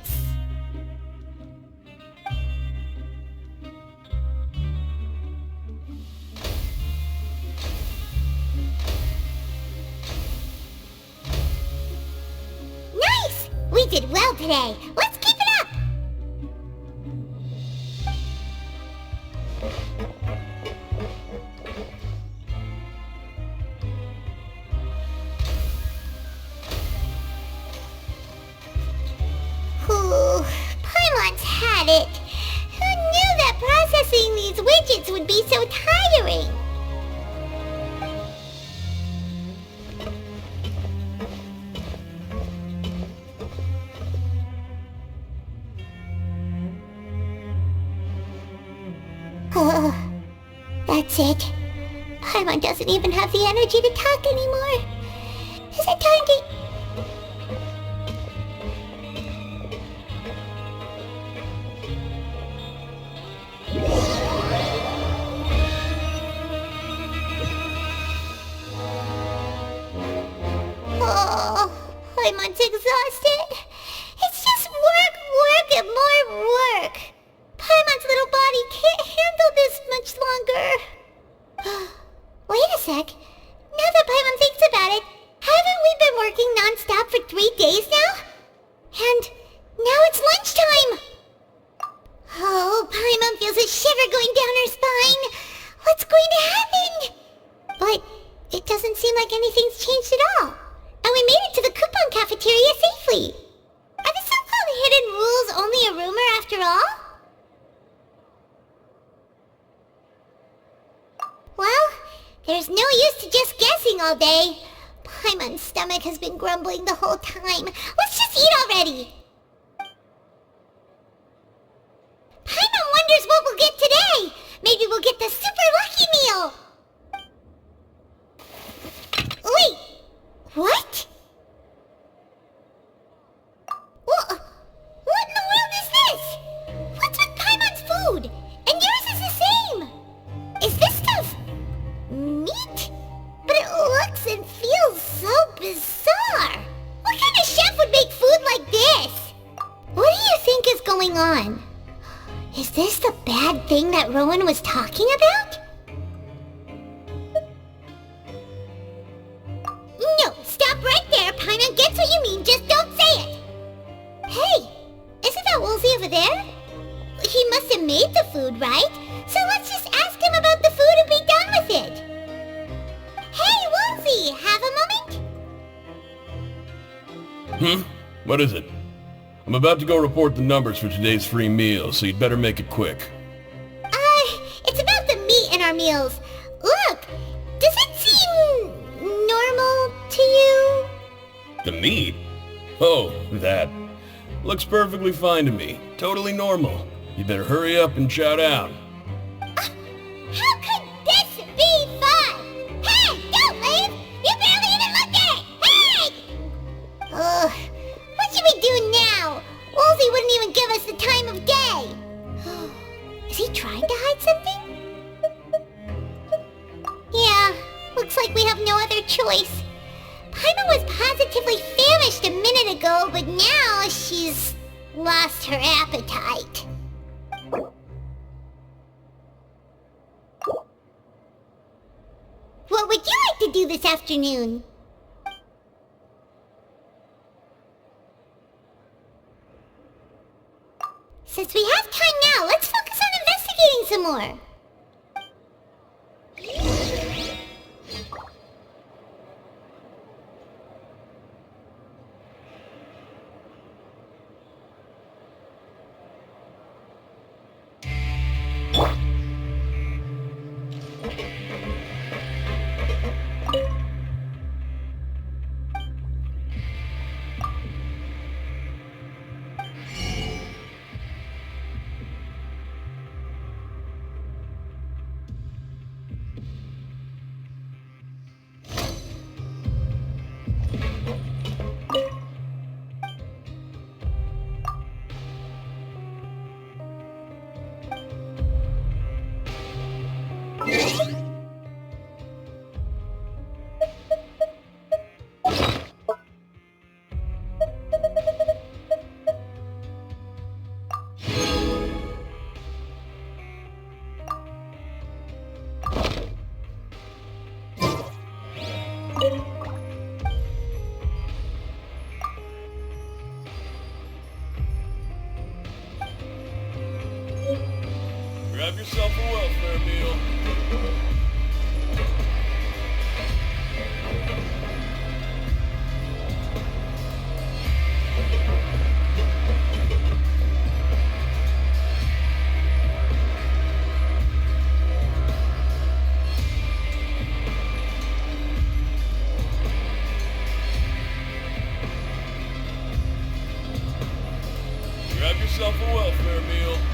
Nice! We did well today. Let's keep it up! Paimon's had it. Who knew that processing these widgets would be so tiring? That's it. Paimon doesn't even have the energy to talk anymore. Is it time to... Oh, Paimon's exhausted. It's just work, work, and more work. Paimon's little body can't handle this much longer. Wait a sec. Now that Paimon thinks about it, haven't we been working non-stop for 3 days now? And now it's lunchtime. Oh, Paimon feels a shiver going down her spine. What's going to happen? But it doesn't seem like anything's changed at all. And we made it to the coupon cafeteria safely. Are the so-called hidden rules only a rumor after all? Well, there's no use to just guessing all day. Paimon's stomach has been grumbling the whole time. Let's just eat already. Paimon wonders what we'll get today. Maybe we'll get the super lucky meal. Wait, what? What in the world is this? What's with Paimon's food? And yours is the same. Is this stuff meat? But it looks and feels so bizarre. What kind of chef would make food like this? What do you think is going on? Is this the bad thing that Rowan was talking about? No, stop right there. Paimon gets what you mean, just don't say it. Hey, isn't that Woolsey over there? He must have made the food, right? So let's just ask him about the food and be done with it. Hey, Woolsey, have a moment? What is it? I'm about to go report the numbers for today's free meal, so you'd better make it quick. It's about the meat in our meals. Look, does it seem normal to you? The meat? Oh, that. Looks perfectly fine to me. Totally normal. You better hurry up and chow down. How could this be fun? Hey, don't leave! You barely even looked at it! Hey! What should we do now? Woolsey wouldn't even give us the time of day. Is he trying to hide something? Yeah, looks like we have no other choice. Paimon was positively famished a minute ago, but now she's lost her appetite. What would you like to do this afternoon? Since we have time now, let's focus on investigating some more. Have yourself a welfare meal.